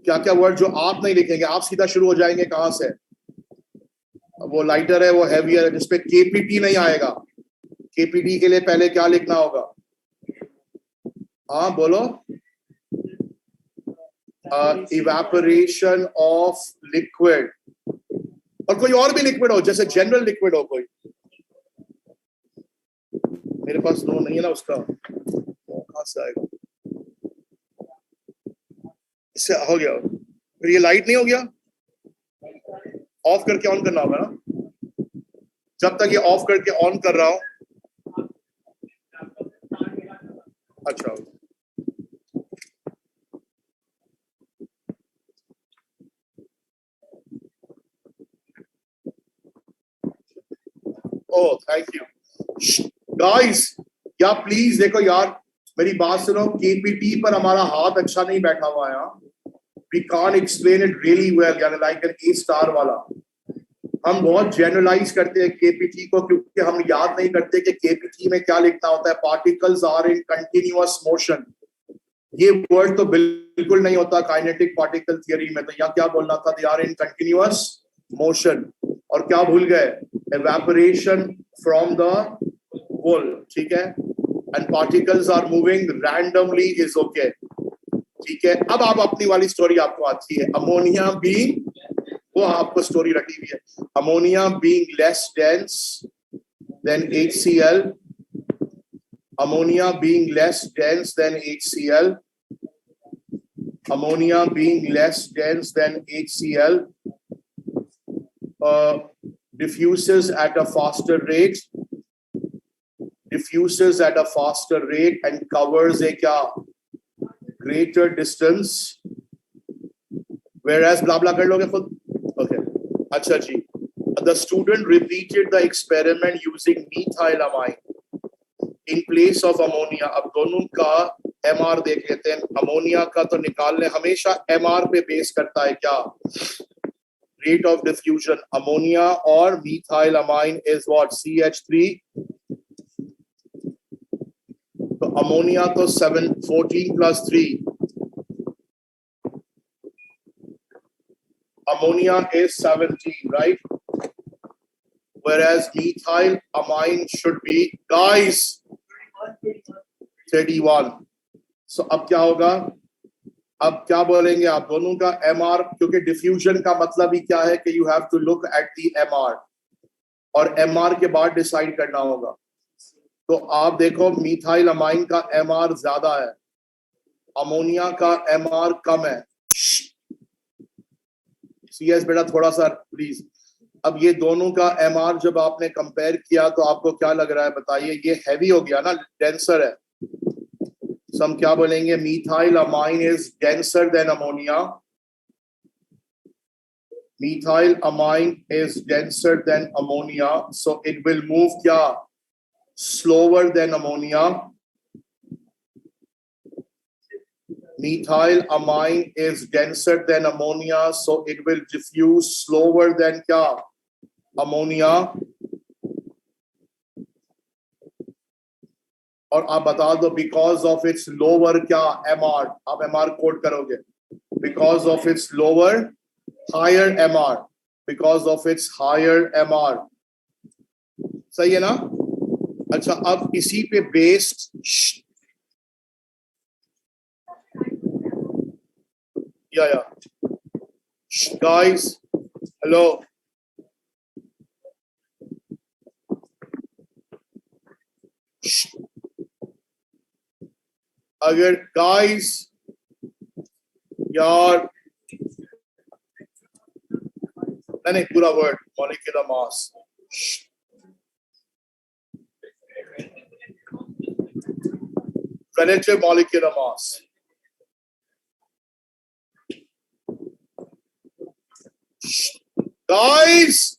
Speaker 1: क्या क्या word जो आप नहीं लिखेंगे, आप सीधा शुरू हो जाएंगे कहां से? वो लाइटर है, वो हैवी है, जिसपे केपीटी नहीं आएगा. केपीटी के लिए पहले क्या लिखना होगा? हाँ बोलो. Evaporation of liquid. और कोई और भी लिक्विड हो, जैसे जनरल लिक्विड हो कोई. मेरे पास नो नहीं है ना उसका, कहां से आएगा? इससे हो गया. फिर ये लाइट नहीं हो गया, ऑफ करके ऑन करना होगा ना. जब तक ये ऑफ करके ऑन कर रहा हूं. अच्छा, ओह थैंक यू गाइस. या प्लीज देखो यार, मेरी बात सुनो. केपीटी पर हमारा हाथ अच्छा नहीं बैठा हुआ है. we can't explain it really well, यानी like an A star वाला. हम बहुत जनरलाइज करते हैं केपीटी को, क्योंकि हम याद नहीं करते कि केपीटी में क्या लिखना होता है. Particles are in continuous motion. ये वर्ड तो बिल्कुल नहीं होता काइनेटिक पार्टिकल थियरी में. तो यहाँ क्या बोलना था? They are in continuous motion. और क्या भूल गए? Evaporation from the wool. ठीक है. And particles are moving randomly is okay. ठीक है. अब आप अपनी वाली स्टोरी आपको आती है. अमोनिया बीइंग, वो आपको स्टोरी रखी हुई है. Ammonia being less dense then HCl. Ammonia being less dense than HCl. Ammonia being less dense than HCl diffuses at a faster rate. Diffuses at a faster rate and covers a greater distance. Whereas blah blah कर लोगे खुद. Okay. अच्छा जी. The student repeated the experiment using methylamine in place of ammonia. अब दोनों का MR देख लेते हैं. अमोनिया का तो निकालने हमेशा MR पे बेस करता है क्या? Rate of diffusion. Ammonia और methylamine is what? CH3. तो अमोनिया तो 14 plus 3. Ammonia is 17, right? Whereas methylamine should be, guys, 31. So अब क्या होगा? अब क्या बोलेंगे आप दोनों का MR, क्योंकि डिफ्यूजन का मतलब ही क्या है कि you have to look at the MR और MR के बाद डिसाइड करना होगा. तो आप देखो मीथाइलमाइन का MR ज्यादा है, अमोनिया का MR कम है. CS बेटा थोड़ा सा प्लीज. अब ये दोनों का MR जब आपने कंपेयर किया तो आपको क्या लग रहा है बताइए? ये हैवी हो गया ना, डेंसर है. So हम क्या बोलेंगे? methylamine is denser than ammonia. Methylamine is denser than ammonia, so it will move क्या? Slower than ammonia. Methylamine is denser than ammonia, so it will diffuse slower than क्या? Ammonia. और आप बता दो because of its lower क्या? MR. आप MR code करोगे. Because of its lower, higher MR. Because of its higher MR. सही है ना? अच्छा, अब इसी पे बेस्ड या guys, hello. अगर गाइस यार नहीं पूरा word molecular mass. relative molecular mass. Guys,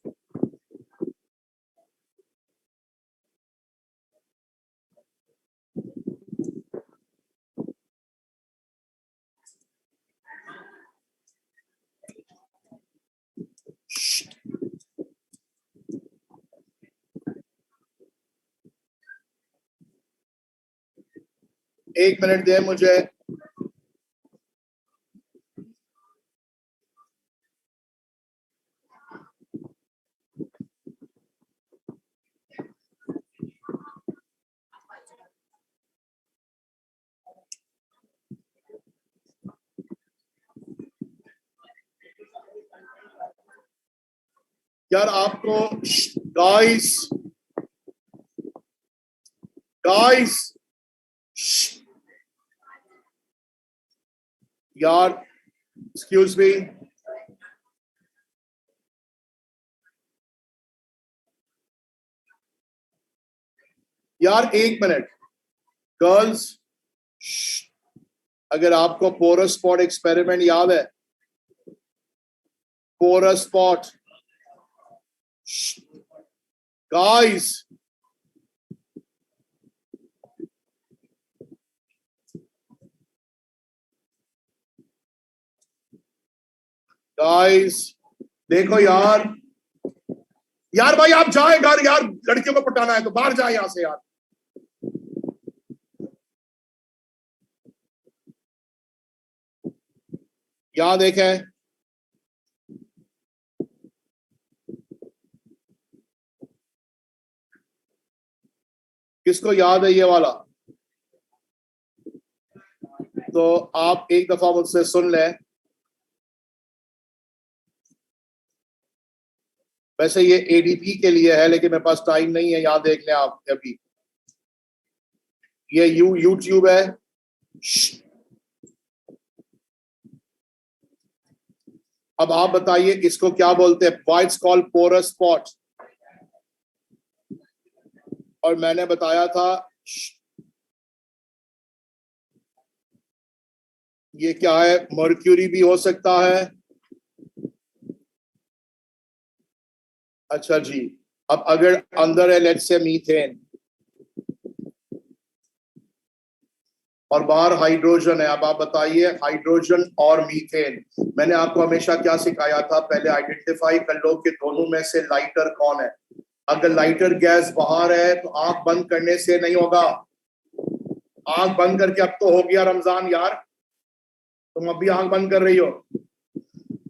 Speaker 1: एक मिनट दे मुझे. यार आपको गाइस यार एक्सक्यूज मी. यार एक मिनट गर्ल्स, अगर आपको पोरस स्पॉट एक्सपेरिमेंट याद है, पोरस स्पॉट गाइस, गाइस देखो यार, यार भाई आप जाए घर यार, लड़कियों को पटाना है तो बाहर जाए यहां से यार। यहां देखें, किसको याद है ये वाला? तो आप एक दफा मुझसे सुन लें। वैसे ये एडीपी के लिए है, लेकिन मेरे पास टाइम नहीं है, यहाँ देख लें आप अभी। ये यूट्यूब है। अब आप बताइए इसको क्या बोलते हैं? Why it's called porous spot. और मैंने बताया था ये क्या है? मर्क्यूरी भी हो सकता है। अच्छा जी, अब अगर अंदर है लेट्स से मीथेन और बाहर हाइड्रोजन है, अब आप बताइए हाइड्रोजन और मीथेन। मैंने आपको हमेशा क्या सिखाया था? पहले आइडेंटिफाई कर लो कि दोनों में से लाइटर कौन है। अगर लाइटर गैस बाहर है तो आंख बंद करने से नहीं होगा। आंख बंद करके, अब तो हो गया रमजान यार, तुम अभी आंख बंद कर रही हो।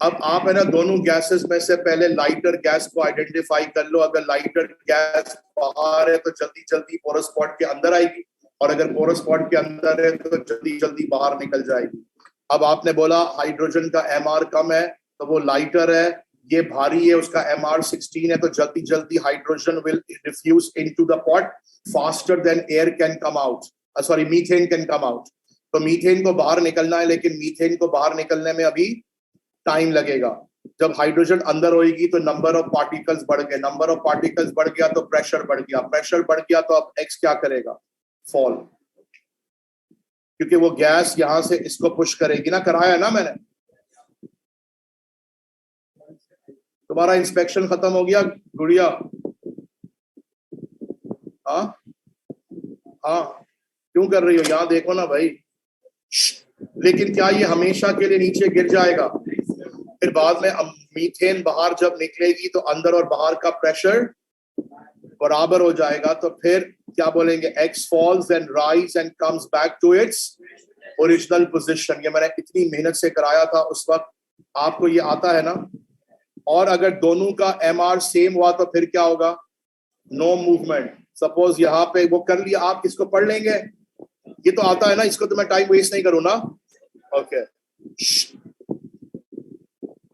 Speaker 1: अब आप है ना दोनों गैसेस में से पहले लाइटर गैस को आइडेंटिफाई कर लो। अगर लाइटर गैस बाहर है तो जल्दी जल्दी पोरस स्पॉट के अंदर आएगी, और अगर पोरस स्पॉट के अंदर है तो जल्दी जल्दी बाहर निकल जाएगी। अब आपने बोला हाइड्रोजन का एमआर कम है तो वो लाइटर है, ये भारी है, उसका एमआर 16 है, तो जल्दी जल्दी hydrogen will diffuse into the pot faster than air can come out, sorry methane can come out. तो मीथेन को बाहर निकलना है, लेकिन मीथेन को बाहर निकलने में अभी टाइम लगेगा। जब हाइड्रोजन अंदर होएगी तो नंबर ऑफ पार्टिकल्स बढ़ गए, नंबर ऑफ पार्टिकल्स बढ़ गया तो प्रेशर बढ़ गया, प्रेशर बढ़ गया तो अब एक्स क्या करेगा? फॉल, क्योंकि वो गैस यहां से इसको पुश करेगी ना। कराया ना मैंने? तुम्हारा इंस्पेक्शन खत्म हो गया गुड़िया? हाँ हाँ, क्यों कर रही हो? यहाँ देखो ना भाई। लेकिन क्या ये हमेशा के लिए नीचे गिर जाएगा? फिर बाद में मीथेन बाहर जब निकलेगी तो अंदर और बाहर का प्रेशर बराबर हो जाएगा, तो फिर क्या बोलेंगे? X falls and rise and comes back to its original position. ये मैंने इतनी मेहनत से कराया था उस वक्त, आपको ये आता है ना? और अगर दोनों का एमआर सेम हुआ तो फिर क्या होगा? No movement. सपोज यहाँ पे वो कर लिया, आप इसको पढ़ लेंगे, ये तो आता है ना, इसको तो मैं टाइम वेस्ट नहीं करूँ ना। ओके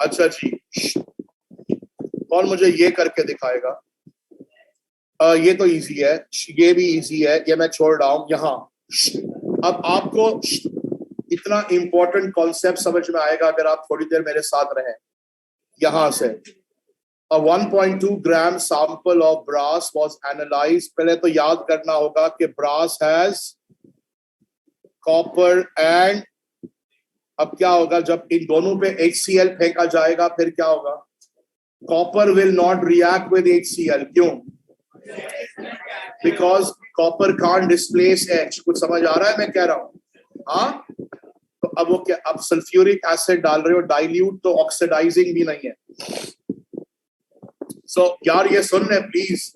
Speaker 1: अच्छा जी, कौन मुझे ये करके दिखाएगा? ये तो इजी है, ये भी इजी है, ये मैं छोड़ रहा हूं यहाँ। अब आपको इतना इंपॉर्टेंट कॉन्सेप्ट समझ में आएगा अगर आप थोड़ी देर मेरे साथ रहें। यहां से a 1.2 gram sample of brass was analyzed। पहले तो याद करना होगा कि brass has copper and, अब क्या होगा जब इन दोनों पे HCl फेंका जाएगा फिर क्या होगा? Copper will not react with HCl। क्यों? Because copper can't displace H। कुछ समझ आ रहा है मैं कह रहा हूं? हाँ, तो अब वो क्या, अब सल्फ्यूरिक एसिड डाल रहे हो, डाइल्यूट तो ऑक्सीडाइजिंग भी नहीं है। सो यार ये सुन ले प्लीज,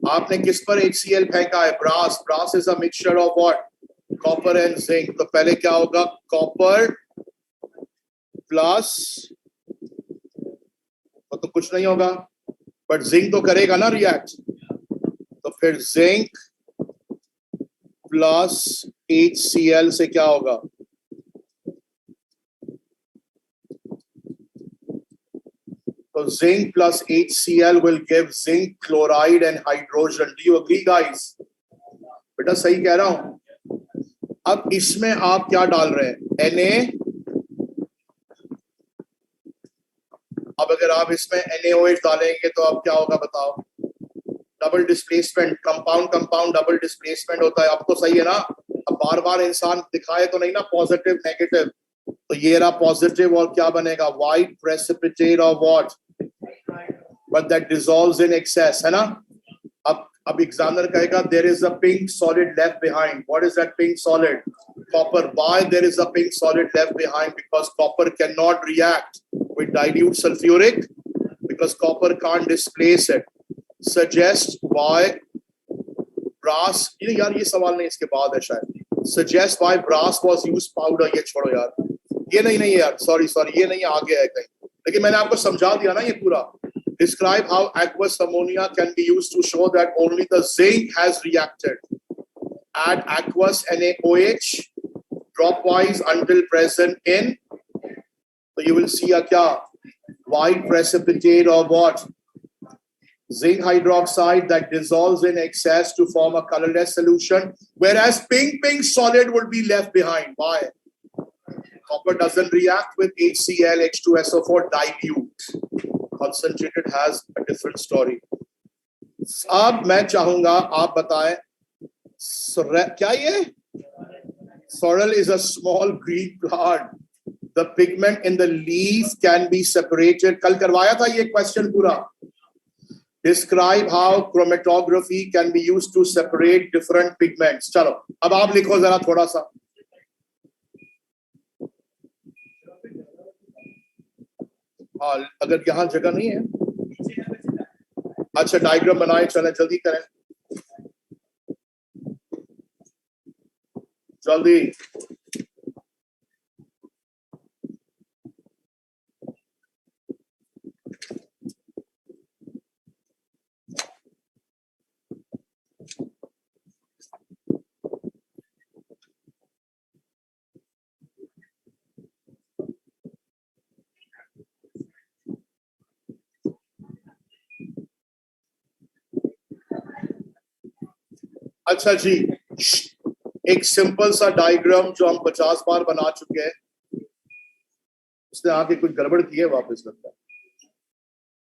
Speaker 1: आपने किस पर HCl फेंका है? Brass. Brass is a mixture of what? Copper and zinc. तो पहले क्या होगा? कॉपर प्लस, तो कुछ नहीं होगा, बट जिंक तो करेगा ना रिएक्ट। तो फिर जिंक प्लस HCl से क्या होगा? So zinc plus HCl will give zinc chloride and hydrogen। Do you agree guys? बेटा सही कह रहा हूं? अब इसमें आप क्या डाल रहे हैं? Na। अब अगर आप इसमें NaOH डालेंगे तो अब क्या होगा बताओ? Double displacement, compound compound double displacement होता है। अब तो सही है ना? अब बार बार इंसान दिखाए तो नहीं ना पॉजिटिव नेगेटिव। तो ये रहा पॉजिटिव, और क्या बनेगा? White precipitate of what? But that dissolves in excess, है ना? अब एग्जामिनर कहेगा there is a pink solid left behind. What is that pink solid? Copper. Why there is a pink solid left behind? Because copper can not react with dilute sulfuric because copper can't displace it. Suggest why brass, यार ये सवाल नहीं, इसके बाद है शायद. Suggest why brass was used powder. ये छोड़ो यार, ये नहीं यार, sorry, ये नहीं, आगे है कहीं, लेकिन मैंने आपको समझा दिया ना ये पूरा. Describe how aqueous ammonia can be used to show that only the zinc has reacted. Add aqueous NaOH dropwise until present in. So you will see a kya? White precipitate or what? Zinc hydroxide that dissolves in excess to form a colorless solution, whereas pink solid would be left behind. Why? Copper doesn't react with HCl, H2SO4 dilute. Concentrated has a different story. अब मैं चाहूंगा आप बताएं क्या ये? Sorrel is a small green plant. The pigment in the leaf can be separated. कल करवाया था ये question पूरा. Describe how chromatography can be used to separate different pigments. चलो अब आप लिखो जरा थोड़ा सा. हाँ, अगर यहाँ जगह नहीं है, अच्छा डायग्राम बनाए, चलें जल्दी करें, जल्दी. अच्छा जी, एक सिंपल सा डायग्राम जो हम 50 बार बना चुके हैं, उसने आके कुछ गड़बड़ की है वापस लगता है,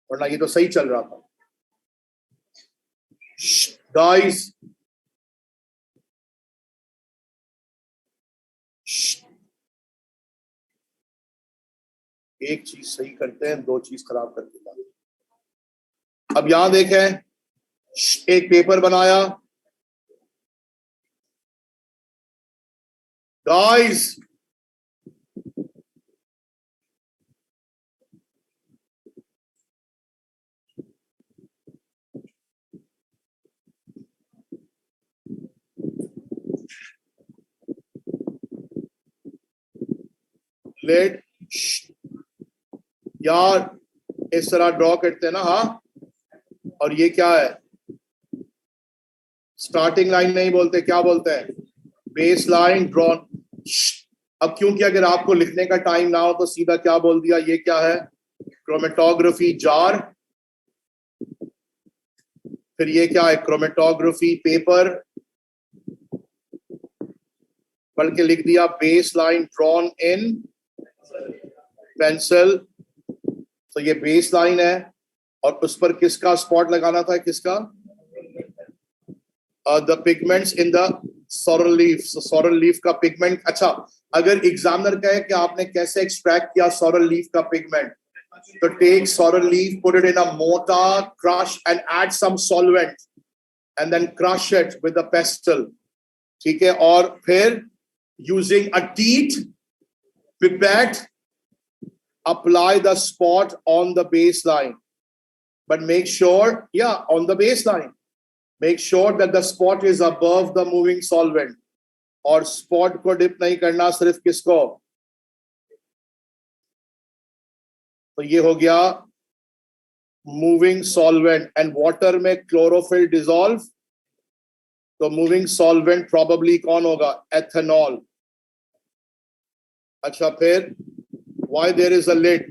Speaker 1: वरना ये तो सही चल रहा था. गाइस, एक चीज सही करते हैं, दो चीज खराब कर देता है. अब यहां देखें, एक पेपर बनाया. गाइस, लेट यार इस तरह ड्रॉ करते हैं ना. हाँ, और ये क्या है? स्टार्टिंग लाइन नहीं बोलते, क्या बोलते हैं? Base line drawn. अब क्योंकि अगर आपको लिखने का टाइम ना हो तो सीधा क्या बोल दिया, ये क्या है? Chromatography jar. फिर ये क्या है? Chromatography paper. बल्कि लिख दिया base line drawn in pencil. तो ये बेस लाइन है और उस पर किसका स्पॉट लगाना था? किसका? The pigments in the sorrel leaf. Sorrel leaf का पिगमेंट. अच्छा, अगर एग्जामिनर कहे कि आपने कैसे एक्सट्रैक्ट किया सॉरल लीफ का पिगमेंट, तो take sorrel leaf, put it in a mortar, crush and add some solvent and then crush it with a pestle. ठीक है, और फिर using a teat pipette apply the spot on the baseline, but make sure, on the baseline, make sure that the spot is above the moving solvent. और spot को dip नहीं करना, सिर्फ किसको? तो ये हो गया moving solvent. and water में chlorophyll dissolve, तो moving solvent probably कौन होगा? ethanol. अच्छा, फिर why there is a lid?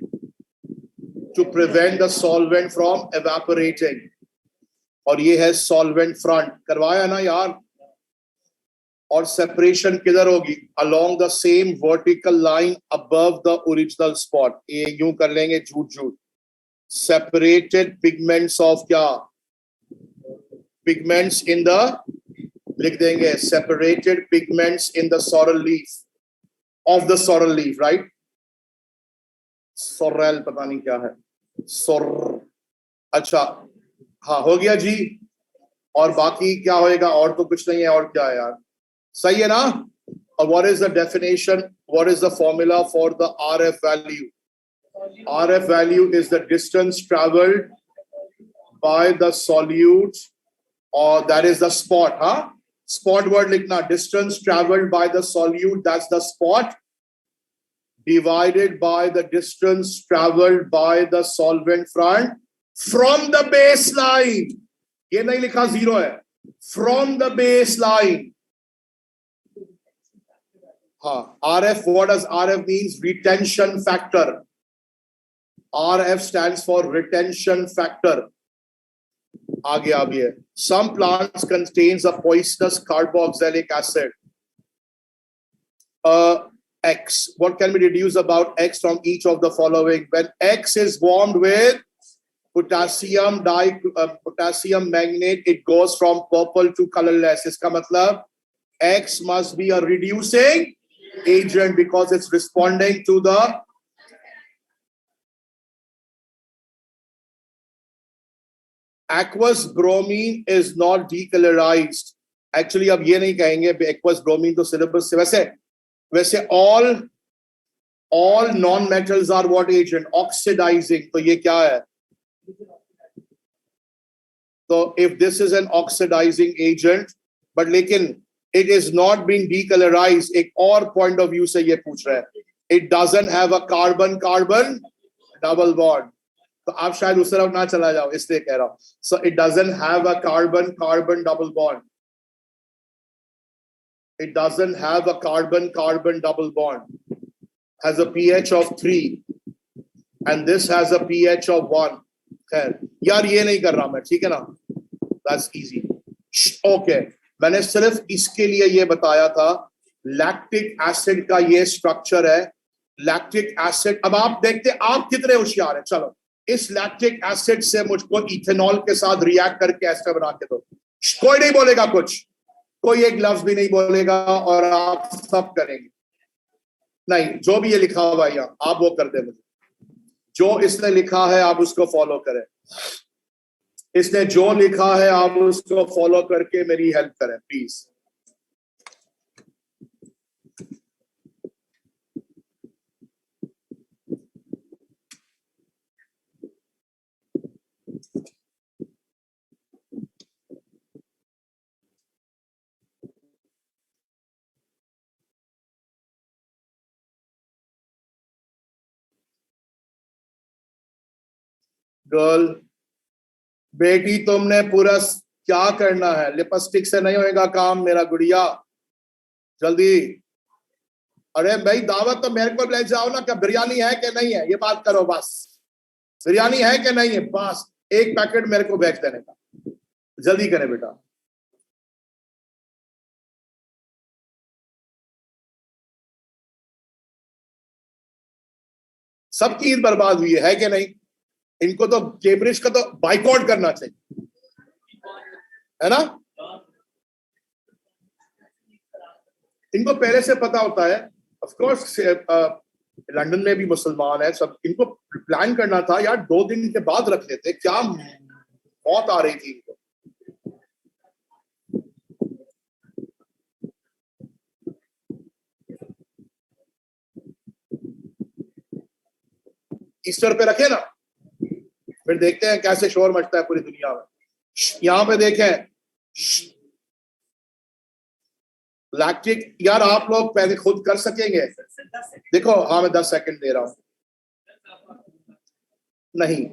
Speaker 1: To prevent the solvent from evaporating. और ये है solvent front. करवाया ना यार? और separation किधर होगी? Along the same vertical line above the original spot. ये यूं कर लेंगे, झूठ. Separated pigments of क्या? Pigments in the, लिख देंगे separated pigments in the sorrel leaf, of the sorrel leaf, right? Sorrel पता नहीं क्या है, सोर. अच्छा, हाँ हो गया जी. और बाकी क्या होएगा? और तो कुछ नहीं है. और क्या है यार? सही है ना? और what is the definition, what is the formula for the RF value? RF value is the distance traveled by the solute, or that is the spot, huh? Spot word likhna, distance traveled by the solute, that's the spot, divided by the distance traveled by the solvent front from the baseline. ये नहीं लिखा zero है, from the baseline. हाँ, RF, what does RF means? Retention factor. RF stands for retention factor. आगे some plants contains a poisonous carboxylic acid. X. What can be deduced about X from each of the following? When X is warmed with potassium magnate, it goes from purple to colorless. इसका मतलब X must be a reducing agent because it's responding to the aqueous bromine is not decolorized. Actually अब ये नहीं कहेंगे aqueous bromine तो syllabus से वैसे all non-metals are what agent? Oxidizing. तो ये क्या है? So if this is an oxidizing agent, but लेकिन it is not being decolorized, एक और point of view से ये पूछ रहा है. It doesn't have a carbon-carbon double bond. तो आप शायद उस तरफ ना चला जाओ, इसलिए कह रहा हूं. So it doesn't have a carbon-carbon double bond. It doesn't have a carbon-carbon double bond. Has a pH of 3 and this has a pH of 1. खैर यार ये नहीं कर रहा मैं, ठीक है ना? That's easy. Okay. मैंने सिर्फ इसके लिए ये बताया था. लैक्टिक एसिड का ये स्ट्रक्चर है. लैक्टिक एसिड, अब आप देखते आप कितने होशियार हैं. चलो इस लैक्टिक एसिड से मुझको इथेनॉल के साथ रिएक्ट करके एस्टर बना के दो. कोई नहीं बोलेगा कुछ, कोई एक लफ्ज भी नहीं बोलेगा और आप सब करेंगे. नहीं, जो भी ये लिखा हुआ है यहाँ आप वो कर दे. मुझे जो इसने लिखा है आप उसको फॉलो करें. इसने जो लिखा है आप उसको फॉलो करके मेरी हेल्प करें प्लीज. गर्ल बेटी, तुमने पूरा क्या करना है? लिपस्टिक से नहीं होएगा काम मेरा गुड़िया, जल्दी. अरे भाई दावत तो मेरे को ले जाओ ना. क्या बिरयानी है कि नहीं है ये बात करो बस. बिरयानी है कि नहीं है बस. एक पैकेट मेरे को भेज देने का, जल्दी करें बेटा. सबकी ईद बर्बाद हुई है कि नहीं? इनको तो केम्ब्रिज का तो बाइकआउट करना चाहिए, है ना? इनको पहले से पता होता है. ऑफ कोर्स लंदन में भी मुसलमान है सब. इनको प्लान करना था यार, 2 दिन के बाद रख लेते. क्या मौत आ रही थी इनको. ईस्टर पे रखे ना, फिर देखते हैं कैसे शोर मचता है पूरी दुनिया में. यहां पे देखें लैक्टिक. यार आप लोग पहले खुद कर सकेंगे. देखो हाँ मैं 10 सेकंड दे रहा हूं. नहीं,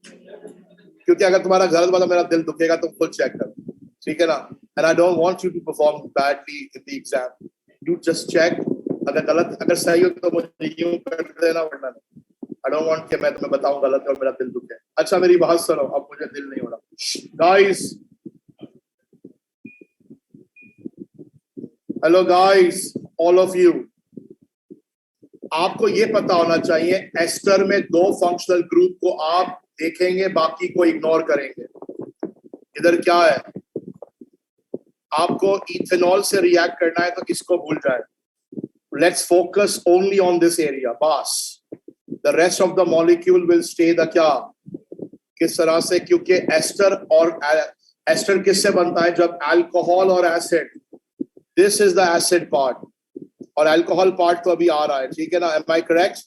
Speaker 1: क्योंकि अगर तुम्हारा गलत वाला मेरा दिल दुखेगा तुम खुद चेक करो, ठीक है ना? And I don't want you to perform badly in the exam. You just check. अगर गलत अगर सही हो तो मुझे यूं कर देना, वरना नहीं. I don't want कि मैं तुम्हें बताऊं गलत और मेरा दिल दुखे. अच्छा मेरी बात सुनो, अब मुझे दिल नहीं हो रहा. Guys, hello guys, all of you. आपको ये पता होना चाहिए एस्टर में 2 फंक्शनल ग्रुप को आप देखेंगे, बाकी को इग्नोर करेंगे. इधर क्या है? आपको इथेनॉल से रिएक्ट करना है तो इसको भूल जाए. Let's focus only on this area. बस the rest of the molecule will stay the क्या किस तरह से, क्योंकि एस्टर और एस्टर किससे बनता है? जब अल्कोहल और acid. This is the acid part और अल्कोहल पार्ट तो अभी आ रहा है, ठीक है ना? एम आई करेक्ट?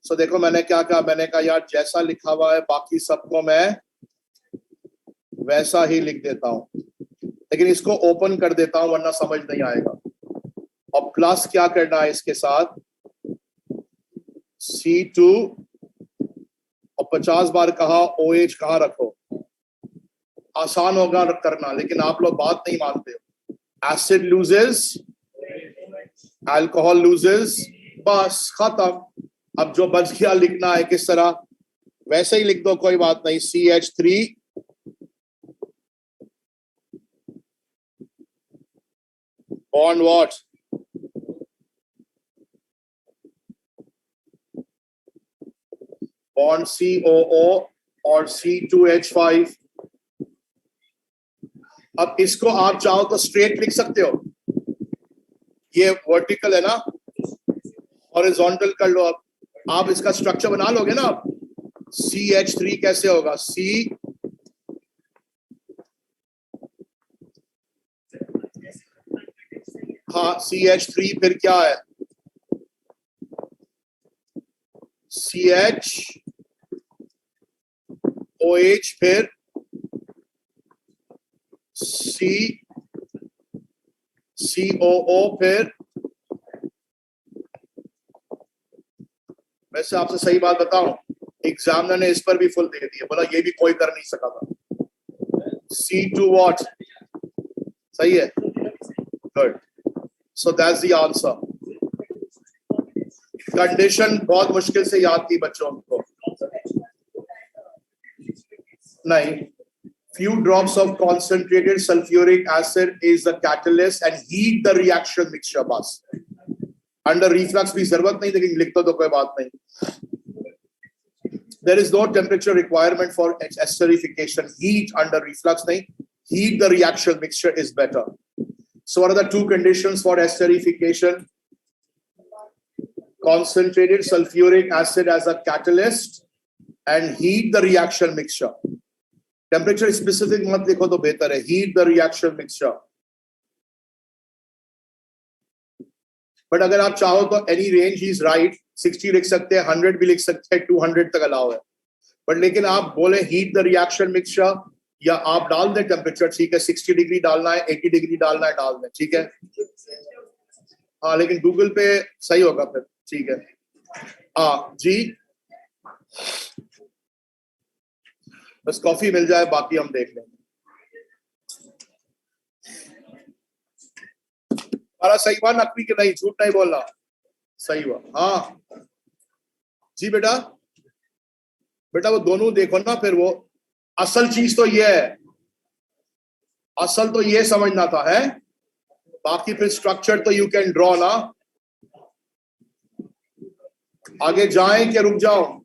Speaker 1: सो देखो मैंने क्या कहा, मैंने कहा यार जैसा लिखा हुआ है बाकी सबको मैं वैसा ही लिख देता हूं, लेकिन इसको ओपन कर देता हूं वरना समझ नहीं आएगा। और प्लस क्या करना है इसके साथ, C2 और 50 बार कहा OH कहां रखो, आसान होगा करना, लेकिन आप लोग बात नहीं मानते हो। एसिड लूजेस, अल्कोहल लूजेस, बस खत्म। अब जो बच गया लिखना है किस तरह, वैसे ही लिख दो, कोई बात नहीं। CH3 bond what, bond COO और C2H5। अब इसको आप चाहो तो स्ट्रेट लिख सकते हो, ये वर्टिकल है ना, हॉरिजॉन्टल कर लो। अब आप इसका स्ट्रक्चर बना लोगे ना। अब CH3 कैसे होगा, हाँ CH3 फिर क्या है, CHOH फिर COO फिर। वैसे आपसे सही बात बताऊं, एग्जामिनर ने इस पर भी फुल दे दिया, बोला ये भी कोई कर नहीं सका था। C2 what, सही है, good. So that's the answer. Condition बहुत मुश्किल से याद की बच्चों को, नहीं। Few drops of concentrated sulfuric acid is the catalyst and heat the reaction mixture, बस। अंडर रिफ्लक्स भी जरूरत नहीं, लेकिन लिख तो कोई बात नहीं। There is no temperature requirement for esterification. Heat under reflux नहीं, heat the reaction mixture is better. So what are the two conditions for esterification? Concentrated sulfuric acid as a catalyst and heat the reaction mixture. Temperature specific मत लिखो तो बेहतर है, heat the reaction mixture. But अगर आप चाहो तो any range is right, 60 लिख सकते हैं, 100 भी लिख सकते हैं, 200 तक अलाउ है। बट लेकिन आप बोले हीट द रिएक्शन मिक्सचर, या आप डाल दें टेम्परेचर, ठीक है, 60 डिग्री डालना है, 80 डिग्री डालना है, डाल दें, ठीक है। हाँ लेकिन गूगल पे सही होगा फिर, ठीक है। हाँ जी, बस कॉफी मिल जाए, बाकी हम देख लेंगे। अरे सही हुआ, नकली के नहीं, झूठ नहीं बोलना, सही हुआ। हाँ जी बेटा, बेटा वो दोनों देखो ना, फिर वो असल चीज तो ये है, असल तो ये समझना था है, बाकी फिर स्ट्रक्चर तो यू कैन ड्रॉ ना। आगे जाएं क्या रुक जाओ?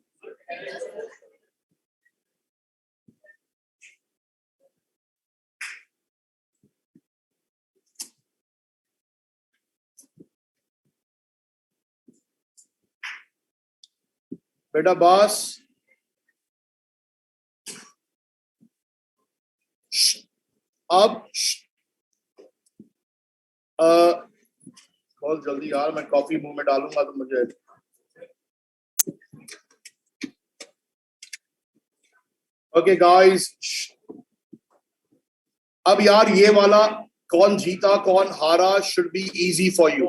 Speaker 1: बेटा बस, अब बहुत जल्दी यार, मैं कॉफी मुंह में डालूंगा तो मुझे ओके गाइस। अब यार ये वाला कौन जीता कौन हारा should be easy for you.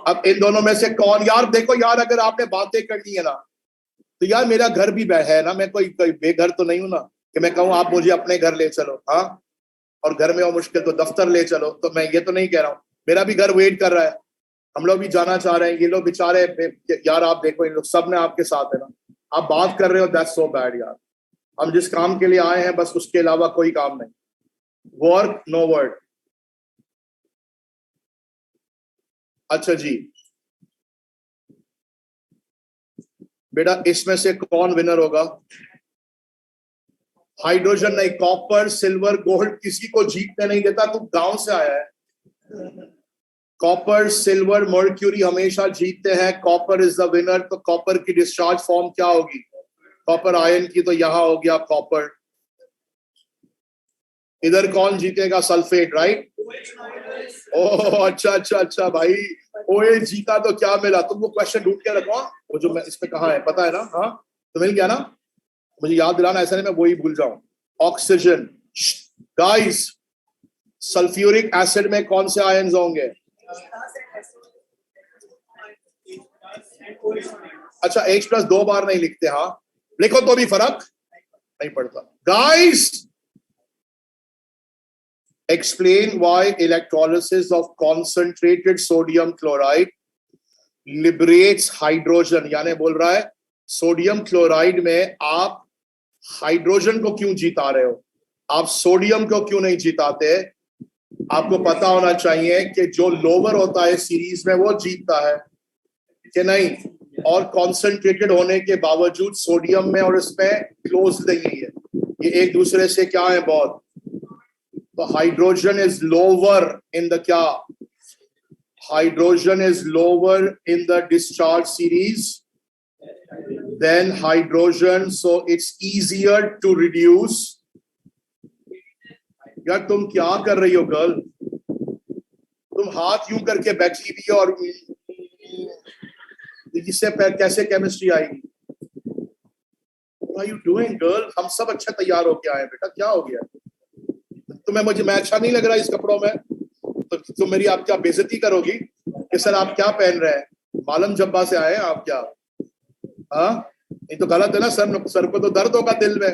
Speaker 1: अब इन दोनों में से कौन, यार देखो यार, अगर आपने बातें करनी है ना तो यार मेरा घर भी है ना, मैं कोई बेघर तो नहीं हूं ना कि मैं कहूँ आप मुझे अपने घर ले चलो। हाँ, और घर में हो मुश्किल तो दफ्तर ले चलो, तो मैं ये तो नहीं कह रहा हूँ, मेरा भी घर वेट कर रहा है, हम लोग भी जाना चाह रहे हैं, ये लोग बेचारे यार, आप देखो इन लोग सब में आपके साथ है ना, आप बात कर रहे हो, दैट्स सो बैड यार। हम जिस काम के लिए आए हैं बस उसके अलावा कोई काम नहीं, वर्क नो वर्ड। अच्छा जी बेटा, इसमें से कौन विनर होगा? हाइड्रोजन नहीं, कॉपर सिल्वर गोल्ड किसी को जीतने नहीं देता, तू गांव से आया है। कॉपर सिल्वर मर्क्यूरी हमेशा जीतते हैं, कॉपर इज द विनर। तो कॉपर की डिस्चार्ज फॉर्म क्या होगी? कॉपर आयन की, तो यहां हो गया कॉपर। इधर कौन जीतेगा? Sulphate, right? ओह अच्छा अच्छा अच्छा भाई, ओए जीता तो क्या मिला, तुम वो क्वेश्चन ढूंढ के रखो, वो जो मैं इस पे कहा है पता है ना? हाँ तो मिल गया ना, मुझे याद दिलाना, ऐसा नहीं मैं वही भूल जाऊं। ऑक्सीजन, गाइस सल्फ्यूरिक एसिड में कौन से आयन्स होंगे? अच्छा H+ 2 बार नहीं लिखते, हाँ लिखो तो भी फर्क नहीं पड़ता। Guys explain why electrolysis of concentrated sodium chloride liberates hydrogen, यानी बोल रहा है सोडियम क्लोराइड में आप हाइड्रोजन को क्यों जीता रहे हो, आप सोडियम को क्यों नहीं जीताते? आपको पता होना चाहिए कि जो लोअर होता है सीरीज में वो जीतता है कि नहीं, और कॉन्सेंट्रेटेड होने के बावजूद सोडियम में और इसमें क्लोज नहीं है, ये एक दूसरे से क्या है बहुत, तो hydrogen is lower in the क्या, hydrogen is lower in the discharge series than hydrogen, so it's easier to reduce. यार तुम क्या कर रही हो गर्ल, तुम हाथ यूं करके बैठी हुई और इससे कैसे केमिस्ट्री आएगी? What are you doing girl? हम सब अच्छा तैयार होके आए बेटा, क्या हो गया तुम्हें? मैं अच्छा नहीं लग रहा इस कपड़ों में, तो तुम मेरी आप क्या बेइज्जती करोगी कि सर आप क्या पहन रहे हैं, मालम जब्बा से आए हैं आप क्या? हाँ ये तो गलत है ना, सर को तो दर्द होगा दिल में।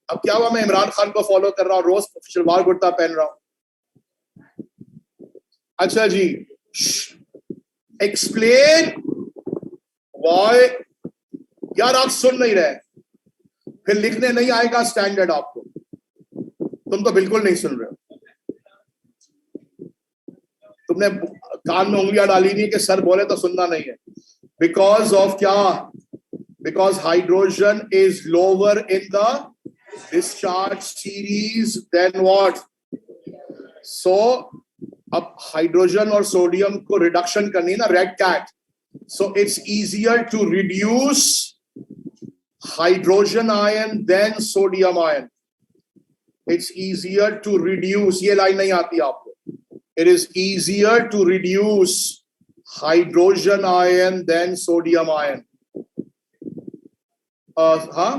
Speaker 1: अब क्या हुआ, मैं इमरान खान को फॉलो कर रहा हूँ, रोज शलवार कुर्ता पहन रहा हूँ। अच्छा जी, एक्सप्लेन व्हाई, यार आप सुन नहीं रहे, फिर लिखने नहीं आएगा स्टैंडर्ड आपको, तुम तो बिल्कुल नहीं सुन रहे हो, तुमने कान में उंगलियां डाली नहीं कि सर बोले तो सुनना नहीं है। बिकॉज ऑफ क्या, because hydrogen is lower in the discharge series than what, so अब हाइड्रोजन और सोडियम को रिडक्शन करनी है ना, red cat, so it's easier to reduce hydrogen ion than sodium ion, it's easier to reduce, ये line नहीं आती आपको, it is easier to reduce hydrogen ion than sodium ion. हाँ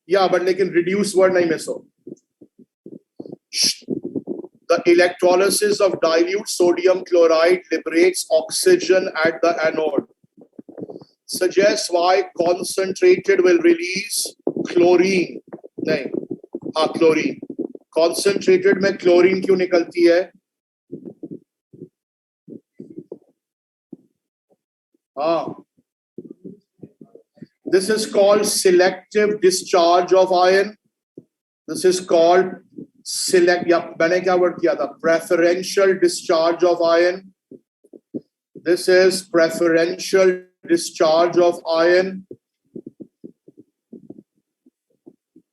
Speaker 1: या बट लेकिन reduce word नहीं मिस हो। The electrolysis of dilute sodium chloride liberates oxygen at the anode. Suggests why concentrated will release chlorine. नहीं, हाँ chlorine, concentrated में chlorine क्यों निकलती है? हाँ, this is called selective discharge of ion. This is called select, या मैंने क्या वर्ड किया था, preferential discharge of ion. This is preferential discharge of ion.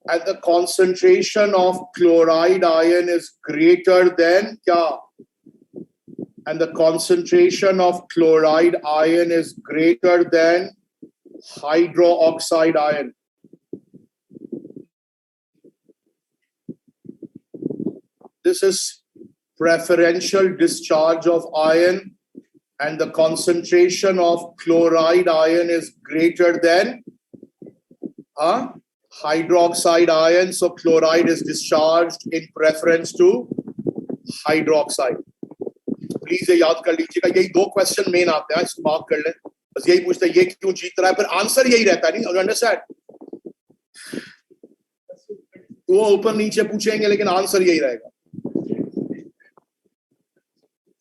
Speaker 1: And the concentration of chloride ion is greater than क्या? And the concentration of chloride ion is greater than hydroxide ion. This is preferential discharge of ion, and the concentration of chloride ion is greater than hydroxide ion, so chloride is discharged in preference to hydroxide. Please ये याद कर लीजिएगा, यही दो question main आते हैं, इसको mark कर लें, बस यही पूछते हैं ये क्यों जीत रहा है, फिर आंसर यही रहता है, नहीं अंडरस्टैंड? वो ऊपर नीचे पूछेंगे लेकिन आंसर यही रहेगा।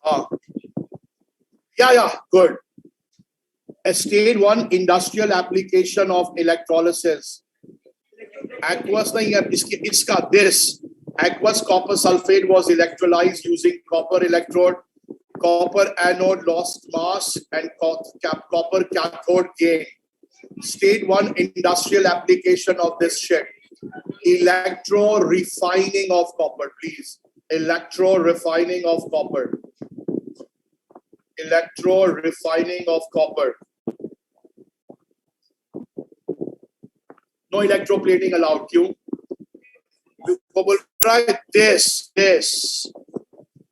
Speaker 1: हाँ या good. Stage 1 industrial application of electrolysis. Aqueous नहीं है, इसका this aqueous copper sulfate was electrolyzed using copper electrode. Copper anode lost mass and copper cathode gain. Stage 1 industrial application of this shit. Electro refining of copper, please. Electro refining of copper. Electro refining of copper. No electroplating allowed. क्यों? वो बोल रहा है this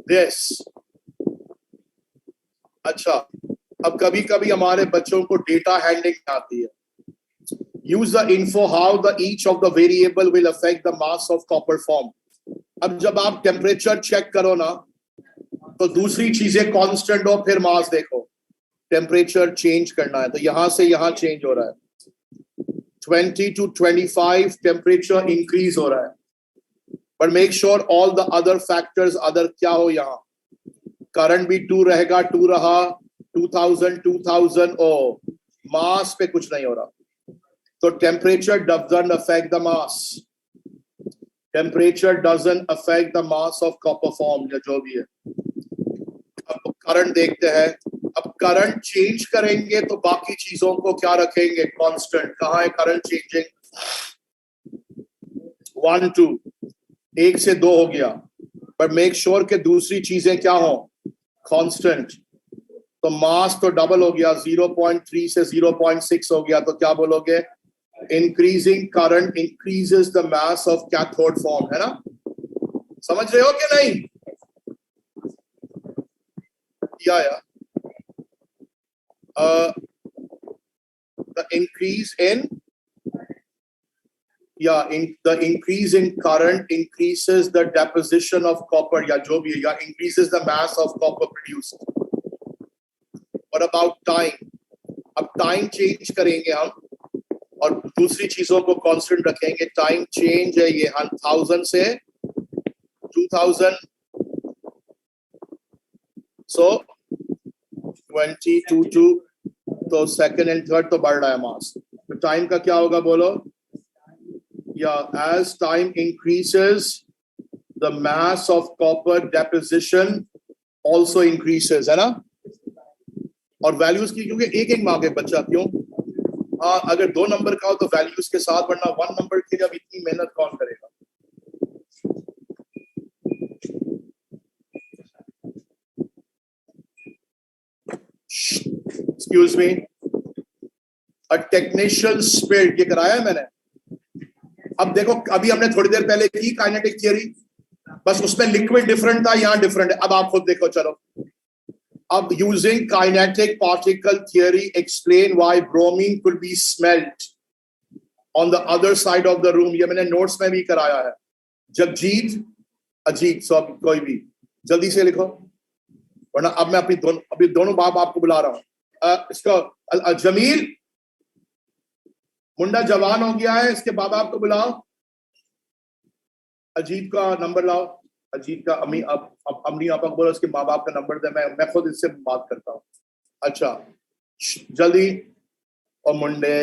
Speaker 1: this. अच्छा, अब कभी कभी हमारे बच्चों को डेटा हैंडलिंग आती है. Use the info how the each of the variable will affect the mass of copper form. अब जब आप टेम्परेचर चेक करो ना, तो दूसरी चीजें कांस्टेंट हो, फिर मास देखो. टेम्परेचर चेंज करना है तो यहां से यहां चेंज हो रहा है. 20 to 25 टेम्परेचर इंक्रीज हो रहा है. But make sure all the other factors other क्या हो यहाँ. करंट भी 2 रहेगा, 2 रहा, 2000 ओ मास पे कुछ नहीं हो रहा. तो temperature doesn't affect the mass. Temperature doesn't affect the mass of copper form या जो भी है. अब करंट देखते हैं. अब करंट चेंज करेंगे तो बाकी चीजों को क्या रखेंगे कांस्टेंट. कहाँ है करंट चेंजिंग. 1 2 1 से 2 हो गया. पर मेक श्योर के दूसरी चीजें क्या हो कांस्टेंट. तो मास तो डबल हो गया, 0.3 से 0.6 हो गया. तो क्या बोलोगे. Increasing current increases the mass of cathode form, है ना. समझ रहे हो कि नहीं. या the increase in the increase in current increases the deposition of copper या जो भी है, या increases the mass of copper produced. What about time. अब टाइम चेंज करेंगे हम और दूसरी चीजों को कांस्टेंट रखेंगे. टाइम चेंज है ये 1000 से 2000. so 20 तो सेकंड एंड थर्ड तो बढ़ रहा है मास. तो टाइम का क्या होगा बोलो. या as time increases the mass of copper deposition also increases, है ना. और वैल्यूज की क्योंकि एक एक मांगे बच्चा क्यों. हाँ, अगर 2 नंबर का हो तो वैल्यूज के साथ, वरना 1 नंबर के लिए अब इतनी मेहनत कौन करेगा. Excuse me. A technician spirit ये कराया है मैंने. अब देखो, अभी हमने थोड़ी देर पहले की काइनेटिक थियरी, बस उसमें लिक्विड डिफरेंट था, यहां डिफरेंट है. अब आप खुद देखो. चलो अब using kinetic particle theory explain why bromine could be smelt on the other side of the room. ये मैंने नोट्स में भी कराया है. जगजीत अजीत सब कोई भी जल्दी से लिखो, वरना अब मैं अभी दोनों बाप आपको बुला रहा हूं. इसका जमील मुंडा जवान हो गया है, इसके बाप आपको बुलाओ. अजीत का नंबर लाओ. अजीत का अम्मी अम्मी आपा को बोलो इसके माँ बाप का नंबर दे. मैं खुद इससे बात करता हूँ. अच्छा जल्दी. और मुंडे